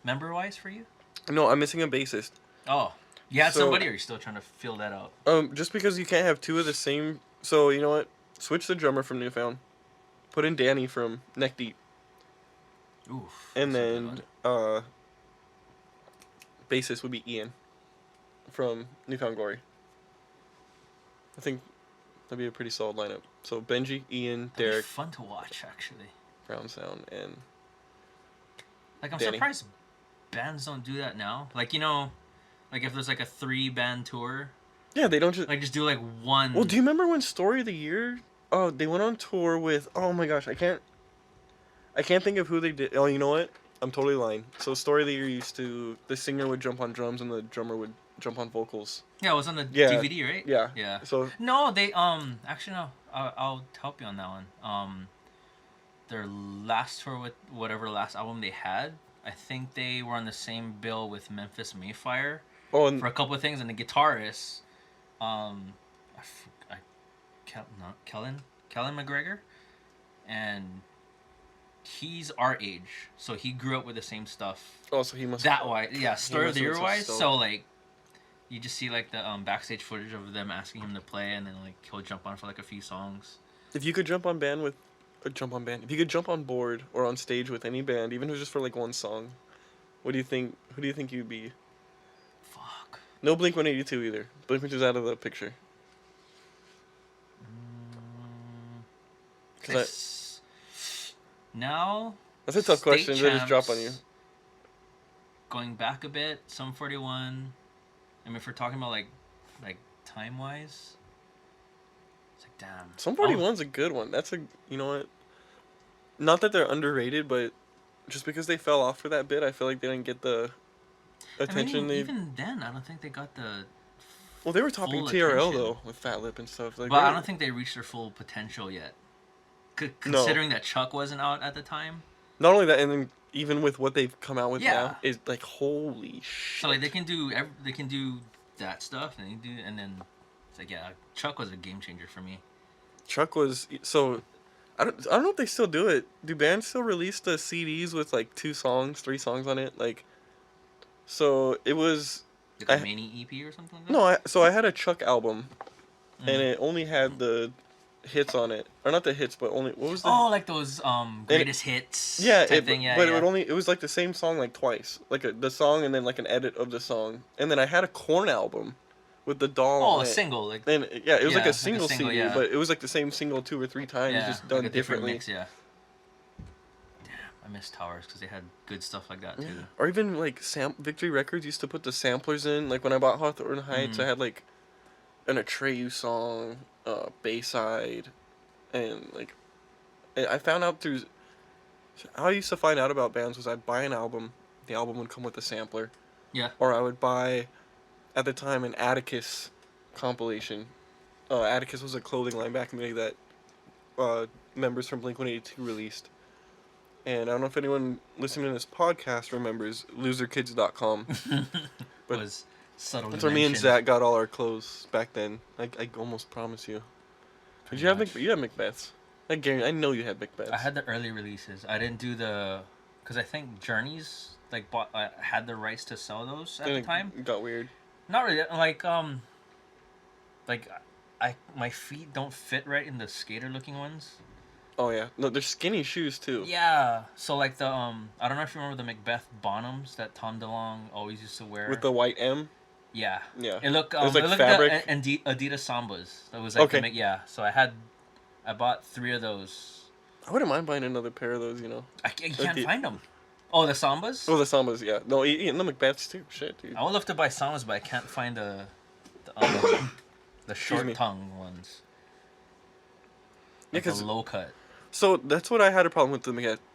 member-wise for you? No, I'm missing a bassist. Oh. You had somebody, or are you still trying to fill that out? Just because you can't have two of the same. So you know what? Switch the drummer from Newfound. Put in Danny from Neck Deep. Oof. And then bassist would be Ian from Newfound Glory. I think that'd be a pretty solid lineup. So Benji, Ian, Derek. That'd be fun to watch, actually. Brown Sound and. Like I'm Danny. surprised bands don't do that now. Like like if there's like a 3-band tour. Yeah, they don't just do like one. Well, do you remember when Story of the Year? Oh, they went on tour with. Oh my gosh, I can't think of who they did. Oh, you know what? I'm totally lying. So Story of the Year the singer would jump on drums and the drummer would jump on vocals. Yeah, it was on the DVD, right? Yeah. Yeah. So no, they actually no. I'll help you on that one. Their last tour with whatever last album they had, I think they were on the same bill with Memphis Mayfire. Oh, and for a couple of things, and the guitarist, Kellen McGregor, and he's our age, so he grew up with the same stuff. Oh, so he must Story of the Year wise. So like, you just see like the backstage footage of them asking him to play, and then like he'll jump on for like a few songs. If you could if you could jump on board or on stage with any band, even if it was just for like one song, what do you think? Who do you think you'd be? Fuck. No Blink-182 either. Blink-182's out of the picture. Now. That's a tough question to just drop on you. Going back a bit, Sum 41. I mean, if we're talking about like time wise, it's like damn. Sum 41's a good one. That's a you know what? Not that they're underrated, but just because they fell off for that bit, I feel like they didn't get the attention. I mean, even then, I don't think they got the. Well, they were topping TRL though with Fat Lip and stuff. Like, but I don't think they reached their full potential yet. Considering that Chuck wasn't out at the time. Not only that, and then even with what they've come out with now, is like holy shit. So like they can do that stuff, and then it's like Chuck was a game changer for me. Chuck was so. I don't know if they still do it. Do bands still release the CDs with like 2 songs, 3 songs on it? Like, so it was. Like a mini EP or something like that? No, so I had a Chuck album, and it only had the hits on it, or not the hits, but only what was the? Oh, like those greatest hits. Yeah, type thing. Yeah, but it was like the same song like twice, like the song and then like an edit of the song, and then I had a Korn album, with the doll. Oh, a single like. And it was like a single CD, but it was like the same single 2 or 3 times, just done like differently. Mix, yeah. I miss Towers because they had good stuff like that too. Or even like Victory Records used to put the samplers in. Like when I bought Hawthorne Heights, I had like an Atreyu song, Bayside, and like I found out through how I used to find out about bands was I'd buy an album, the album would come with a sampler. Yeah. Or I would buy, at the time, an Atticus compilation. Atticus was a clothing line back in the day that members from Blink-182 released. And I don't know if anyone listening to this podcast remembers loserkids.com. But was subtly that's where me and Zach got all our clothes back then. I almost promise you. Did you have you had Macbeths? I know you had Macbeths. I had the early releases. I didn't do because I think Journeys had the rights to sell those at the time. It got weird. Not really. My feet don't fit right in the skater looking ones. Oh yeah, no, they're skinny shoes too. Yeah, so like the I don't know if you remember the Macbeth Bonhams that Tom DeLonge always used to wear with the white M. Yeah. Yeah. It looked like fabric. Adidas Sambas. That was like okay. So I bought 3 of those. I wouldn't mind buying another pair of those. You know. I can't find them. Oh, the Sambas. Oh, the Sambas. Yeah. No, the Macbeths too. Shit, dude. I would love to buy Sambas, but I can't find the short tongue ones. Like the low cut. So that's what I had a problem with the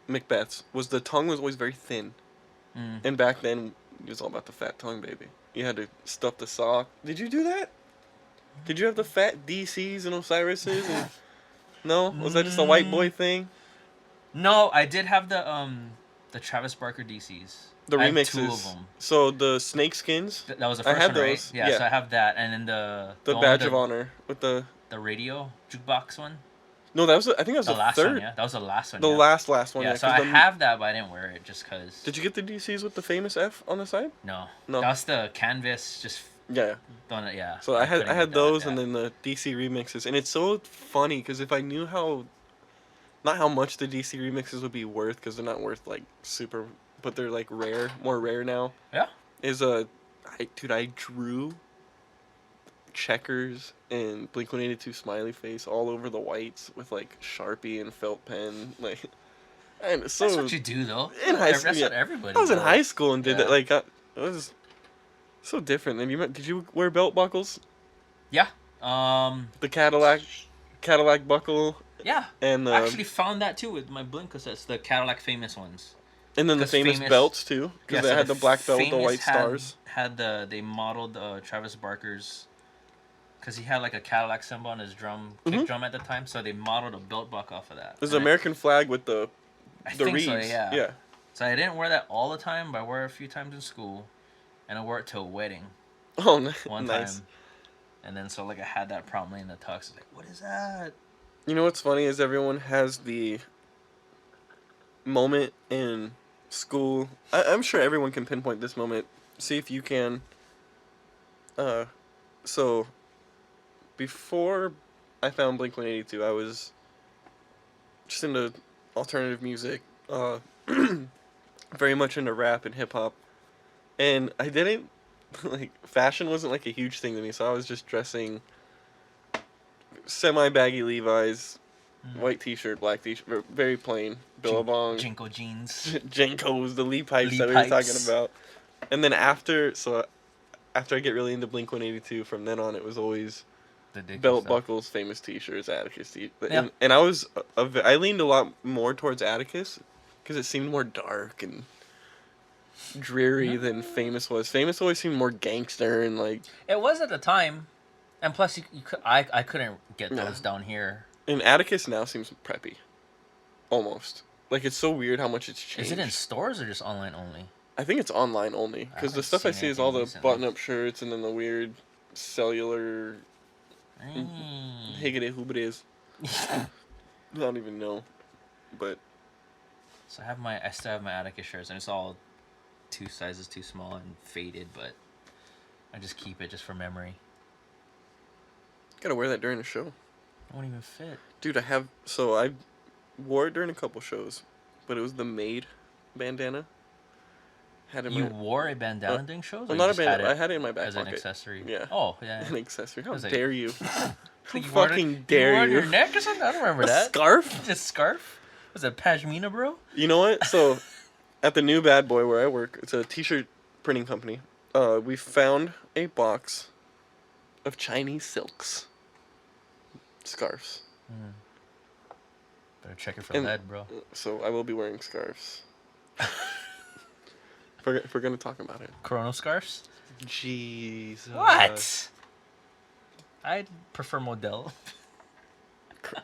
Macbeths, was the tongue was always very thin. And back then, it was all about the fat tongue, baby. You had to stuff the sock. Did you do that? Did you have the fat DCs and Osiris's? And... No? Was that just a white boy thing? No, I did have the Travis Barker DCs. The I remixes. had 2 of them. So the snake skins? That was the first one, right? Yeah, so I have that. And then the Badge of Honor with the radio jukebox one. No, I think that was the last third. One, yeah. That was the last one. The last one. Yeah, so I have that, but I didn't wear it just because. Did you get the DCs with the famous F on the side? No. That's the canvas, just. Yeah. Yeah. So I had those, and then the DC remixes, and it's so funny because if I knew not how much the DC remixes would be worth, because they're not worth like super, but they're like more rare now. Yeah. I drew checkers and Blink-182 smiley face all over the whites with like Sharpie and felt pen, like. And so that's what you do though. In high school, that's what everybody. I was in high school and did that. Like it was so different. And did you wear belt buckles? Yeah. The Cadillac buckle. Yeah. And I actually found that too with my Blink cassettes, the Cadillac famous ones. And then the famous belts too, because they had the black belt with the white stars. They modeled Travis Barker's, because he had like a Cadillac symbol on his kick drum at the time, so they modeled a belt buckle off of that. There's an American flag with the reeds. So, yeah. Yeah. So I didn't wear that all the time, but I wore it a few times in school, and I wore it to a wedding. Oh, nice. One time. And then so like I had that prominently in the tux. I was like, what is that? You know what's funny is everyone has the moment in school. I'm sure everyone can pinpoint this moment. See if you can. So before I found Blink-182, I was just into alternative music. Very much into rap and hip hop. And I didn't, like, fashion wasn't, like, a huge thing to me, so I was just dressing semi-baggy Levi's, white t-shirt, black t-shirt, very plain, Billabong. Jinko jeans. Jinkos, the Lee pipes that we were talking about. And then after I get really into Blink-182, from then on, it was always belt buckles, famous t-shirts, Atticus t-shirts. And I leaned a lot more towards Atticus, because it seemed more dark and dreary than Famous was. Famous always seemed more gangster and like. It was at the time, and plus I couldn't get those down here. And Atticus now seems preppy, almost. Like it's so weird how much it's changed. Is it in stores or just online only? I think it's online only because the stuff I see is all the button-up shirts and then the weird cellular. Higgity hoobities. I don't even know, but. So I still have my Atticus shirts, and it's all 2 sizes too small and faded, but I just keep it just for memory. Gotta wear that during a show. It won't even fit. Dude, I wore it during a couple shows, but it was the Maid bandana. You wore a bandana during shows? Well, not a bandana. I had it in my back as pocket. An accessory. Yeah. Oh, yeah. An accessory. How dare you? How you fucking dare you? You wore it on your neck or something? I don't remember that. Scarf? Just scarf? Was it pashmina, bro? You know what? So, at the new Bad Boy where I work, it's a t-shirt printing company. We found a box of Chinese silks. Scarves. Better check it for lead, bro. So, I will be wearing scarves. if we're going to talk about it. Corona scarves? Jesus. What? I prefer Modelo.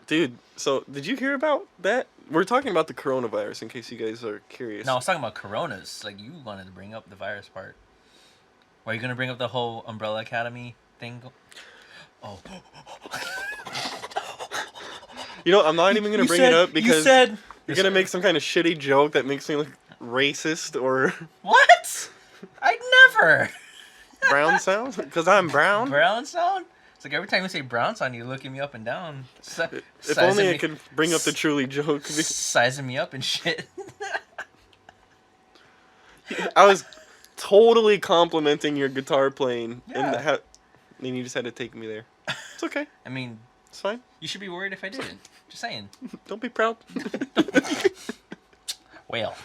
Dude, so did you hear about that? We're talking about the coronavirus in case you guys are curious. No, I was talking about coronas. Like, you wanted to bring up the virus part. Were you going to bring up the whole Umbrella Academy thing? Oh. You know, I'm not even going to bring it up because you're going to make some kind of shitty joke that makes me look racist or... What? I'd never. Brown sound? Because I'm brown? Brown sound? It's like every time you say brown sound, you're looking me up and down. If only I could bring up the truly joke. Sizing me up and shit. I was totally complimenting your guitar playing. Yeah. And you just had to take me there. It's okay. I mean... It's fine. You should be worried if I didn't. Just saying. Don't be proud. Well.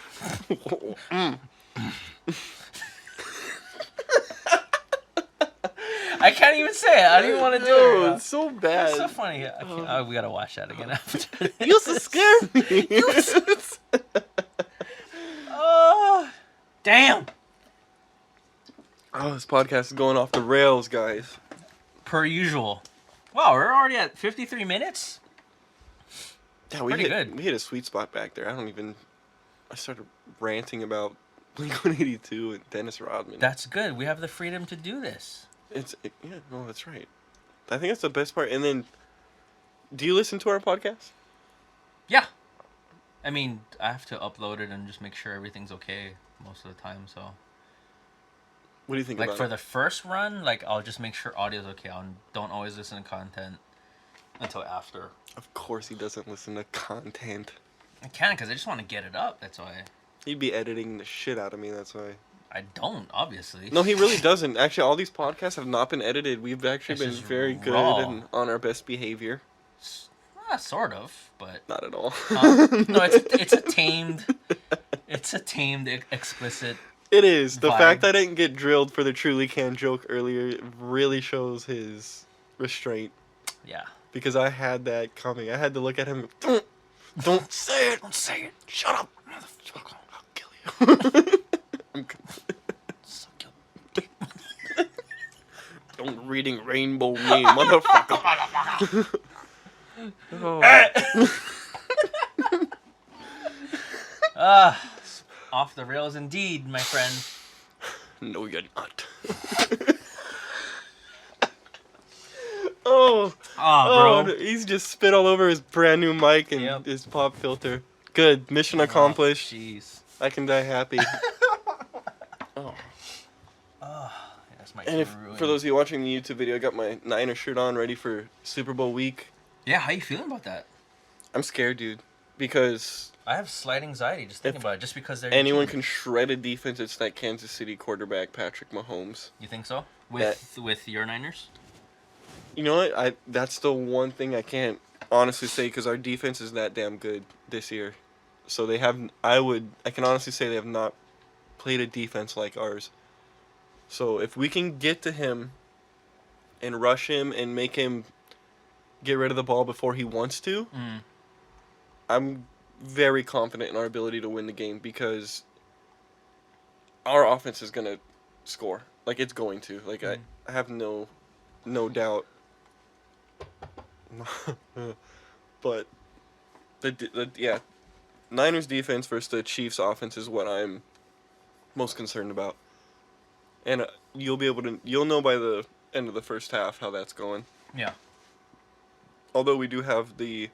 I can't even say it. I don't even want to do it. No, it's so bad. It's so funny. We gotta watch that again after. You used to scare me. Oh, damn. Oh, this podcast is going off the rails, guys. Per usual. Wow, we're already at 53 minutes? Yeah, we hit a sweet spot back there. I started ranting about Blink-182 and Dennis Rodman. That's good. We have the freedom to do this. That's right. I think that's the best part. And then, do you listen to our podcast? Yeah. I mean, I have to upload it and just make sure everything's okay most of the time, so... What do you think about it? Like, for the first run, I'll just make sure audio's okay. I don't always listen to content until after. Of course he doesn't listen to content. I can, because I just want to get it up, that's why. He'd be editing the shit out of me, that's why. I don't, obviously. No, he really doesn't. Actually, all these podcasts have not been edited. We've actually been very good and on our best behavior. Sort of, but... Not at all. No, it's a tamed... It's a tamed, explicit... It is. The vibe. fact that I didn't get drilled for the truly can joke earlier really shows his restraint. Yeah. Because I had that coming. I had to look at him and go, don't say it. Don't say it. Shut up. Motherfucker. I'll kill you. I'm Don't reading rainbow me, motherfucker. Off the rails indeed, my friend. No, you're not. Bro. He's just spit all over his brand new mic and his pop filter. Good. Mission accomplished. Jeez. I can die happy. And for those of you watching the YouTube video, I got my Niner shirt on, ready for Super Bowl week. Yeah, how you feeling about that? I'm scared, dude. because I have slight anxiety just thinking about it, just because they're anyone can shred a defense. It's that Kansas City quarterback, Patrick Mahomes. You think so? With your Niners? You know what? That's the one thing I can't honestly say because our defense is that damn good this year. So they have. I can honestly say they have not played a defense like ours. So if we can get to him and rush him and make him get rid of the ball before he wants to, I'm very confident in our ability to win the game because our offense is going to score. Like, it's going to. Like, I have no doubt. But, yeah, Niners defense versus the Chiefs offense is what I'm most concerned about. And you'll know by the end of the first half how that's going. Yeah. Although we do have the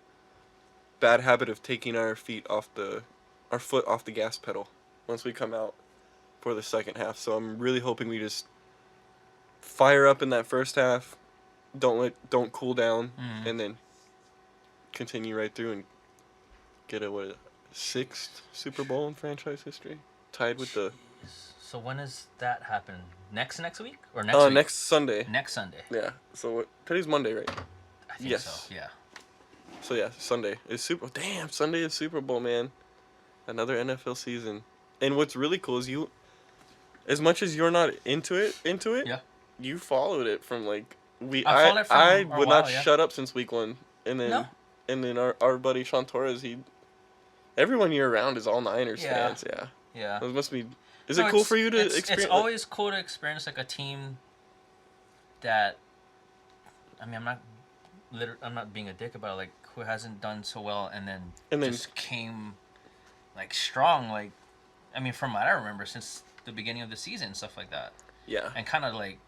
bad habit of taking our foot off the gas pedal once we come out for the second half. So I'm really hoping we just fire up in that first half, don't cool down, and then continue right through and get a sixth Super Bowl in franchise history, tied with the. So when does that happen? Next week or next week? Next Sunday. Next Sunday. Yeah. So today's Monday, right? I think so. Yeah. So yeah, Sunday is Sunday is Super Bowl, man. Another NFL season. And what's really cool is as much as you're not into it, yeah, you followed it from like I would not shut up since week 1, and then our buddy Sean Torres, everyone you're around is all Niners fans. Yeah. It must be. Is it cool for you to experience? It's always cool to experience like a team that. I mean, I'm not being a dick about it, like who hasn't done so well and then just came like strong, like I mean from what I remember since the beginning of the season and stuff like that. Yeah. And kind of like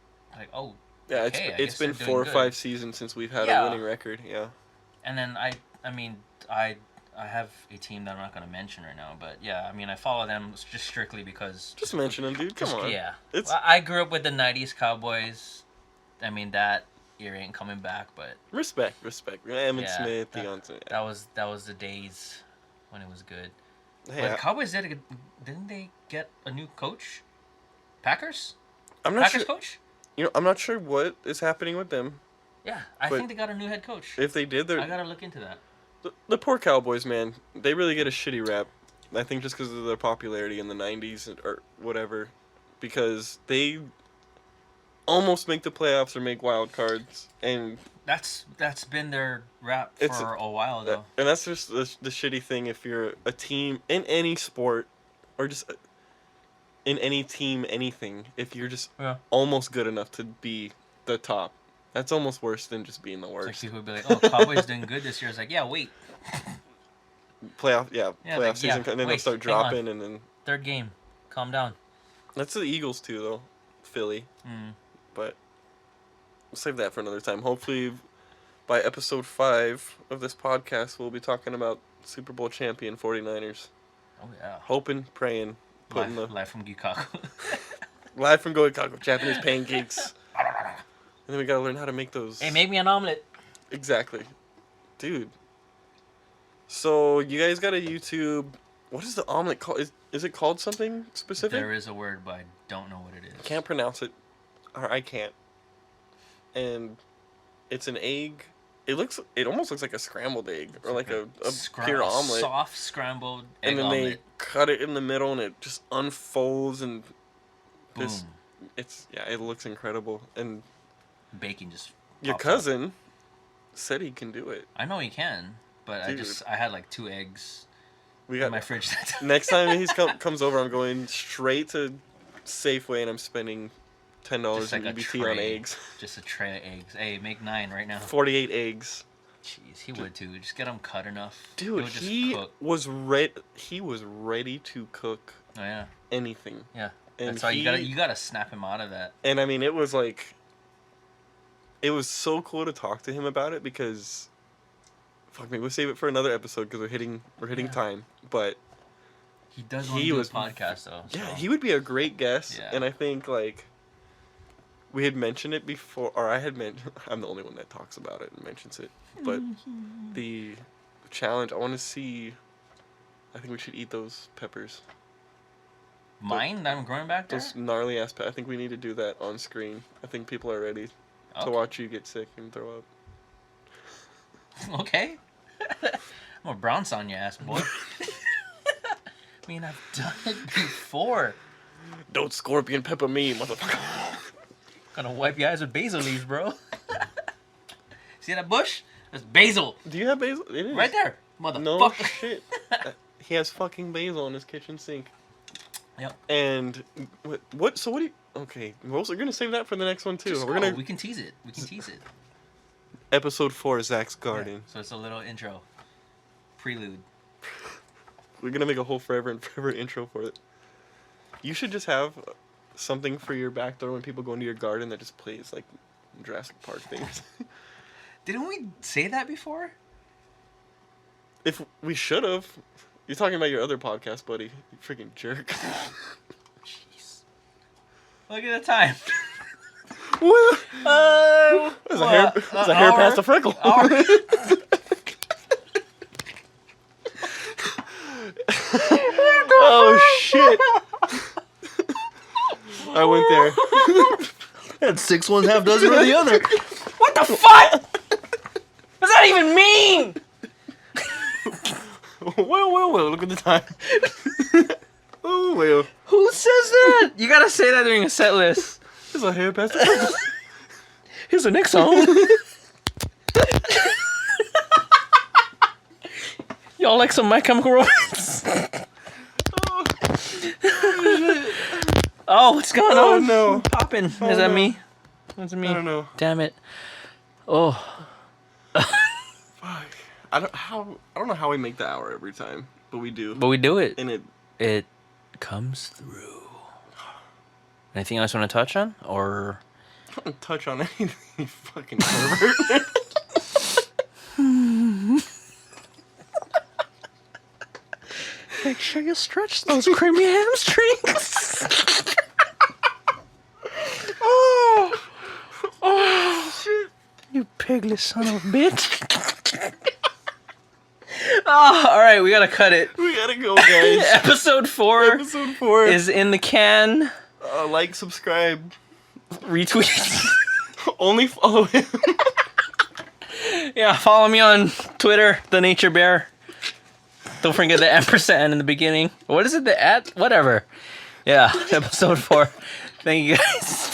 oh. Yeah, okay, it's been 4 or 5 seasons since we've had a winning record. Yeah. And then I have a team that I'm not going to mention right now, but yeah, I mean, I follow them just strictly because. Just mention them, dude. Come on. Yeah. I grew up with the '90s Cowboys. I mean, that era ain't coming back, but. Respect. Emmitt Smith, Deontay. That was the days when it was good. Hey, but Cowboys didn't they get a new coach? Packers? I'm not Packers sure. Coach? You know, I'm not sure what is happening with them. Yeah, I think they got a new head coach. If they did, I gotta look into that. The poor Cowboys, man, they really get a shitty rap. I think just because of their popularity in the 90s or whatever. Because they almost make the playoffs or make wild cards. And that's been their rap for a while, though. And that's just the shitty thing if you're a team in any sport or just in any team, anything. If you're just almost good enough to be the top. That's almost worse than just being the worst. It's like people would be like, "Oh, Cowboys doing good this year." It's like, yeah, wait. Playoff season, and then they'll start dropping, and then third game, calm down. That's the Eagles too, though, Philly. But we'll save that for another time. Hopefully, by episode 5 of this podcast, we'll be talking about Super Bowl champion 49ers. Oh yeah. Hoping, praying, live from Gikaku. Live from Gikaku, Japanese pancakes. And then we gotta learn how to make those. Hey, make me an omelet. Exactly. Dude. So, you guys got a YouTube. What is the omelet called? Is it called something specific? There is a word, but I don't know what it is. Can't pronounce it. Or I can't. And it's an egg. It almost looks like a scrambled egg. Or like a pure omelet. Soft scrambled egg and then omelet. They cut it in the middle and it just unfolds and. Boom. It looks incredible. And. Bacon just. Your cousin said he can do it. I know he can, but dude. I had like 2 eggs in my fridge that time. Next time he comes over, I'm going straight to Safeway and I'm spending $10 in EBT on eggs. Just a tray of eggs. Hey, make 9 right now. 48 eggs. Jeez, he would too. Just get them cut enough. Dude, he was ready to cook. Oh yeah. Anything. Yeah. And that's why you gotta snap him out of that. And I mean, it was like. It was so cool to talk to him about it because, fuck me, we'll save it for another episode because we're hitting time. But he does want to do a podcast though. Yeah, so. He would be a great guest, yeah. And I think like we had mentioned it before, or I had mentioned. I'm the only one that talks about it and mentions it, but the challenge. I want to see. I think we should eat those peppers. Mine that I'm growing back there? Those gnarly ass peppers. I think we need to do that on screen. I think people are ready to watch you get sick and throw up. Okay. I'm gonna bounce on your ass, boy. I mean, I've done it before. Don't scorpion pepper me, motherfucker. Gonna wipe your eyes with basil leaves, bro. See that bush? That's basil. Do you have basil? It is. Right there, motherfucker. No shit. He has fucking basil in his kitchen sink. Yep. And what? So what do you? Okay, we're also gonna save that for the next one too. We can tease it. We can tease it. Episode 4, Zach's Garden. Yeah, so it's a little intro, prelude. We're gonna make a whole forever and forever intro for it. You should just have something for your back door when people go into your garden that just plays like Jurassic Park things. Didn't we say that before? If we should have. You're talking about your other podcast, buddy. You freaking jerk. Jeez. Look at the time. What? There's a hair past a freckle. Oh shit! I went there. Had 6 1/2 dozen for the other. What the fuck? What's that even mean? Well, look at the time. Oh, well. Who says that? You gotta say that during a set list. There's a hair past the freckle. Here's the next song. Y'all like some My Chemical Romance? Oh, what's going on? No. Popping. Is that me? Is it me? I don't know. Damn it. Oh. Fuck. I don't know how we make the hour every time, but we do. But we do it. And it comes through. Anything else you want to touch on? Or I don't touch on anything, you fucking pervert. Make sure you stretch those creamy hamstrings. Oh, shit. You piglet son of a bitch. Oh, all right, we gotta cut it. We gotta go, guys. Episode 4 is in the can. Like, subscribe, retweet. Only follow him. Yeah, follow me on Twitter, The Nature Bear. Don't forget the ampersand in the beginning. What is it? The at? Whatever. Yeah, episode 4. Thank you guys.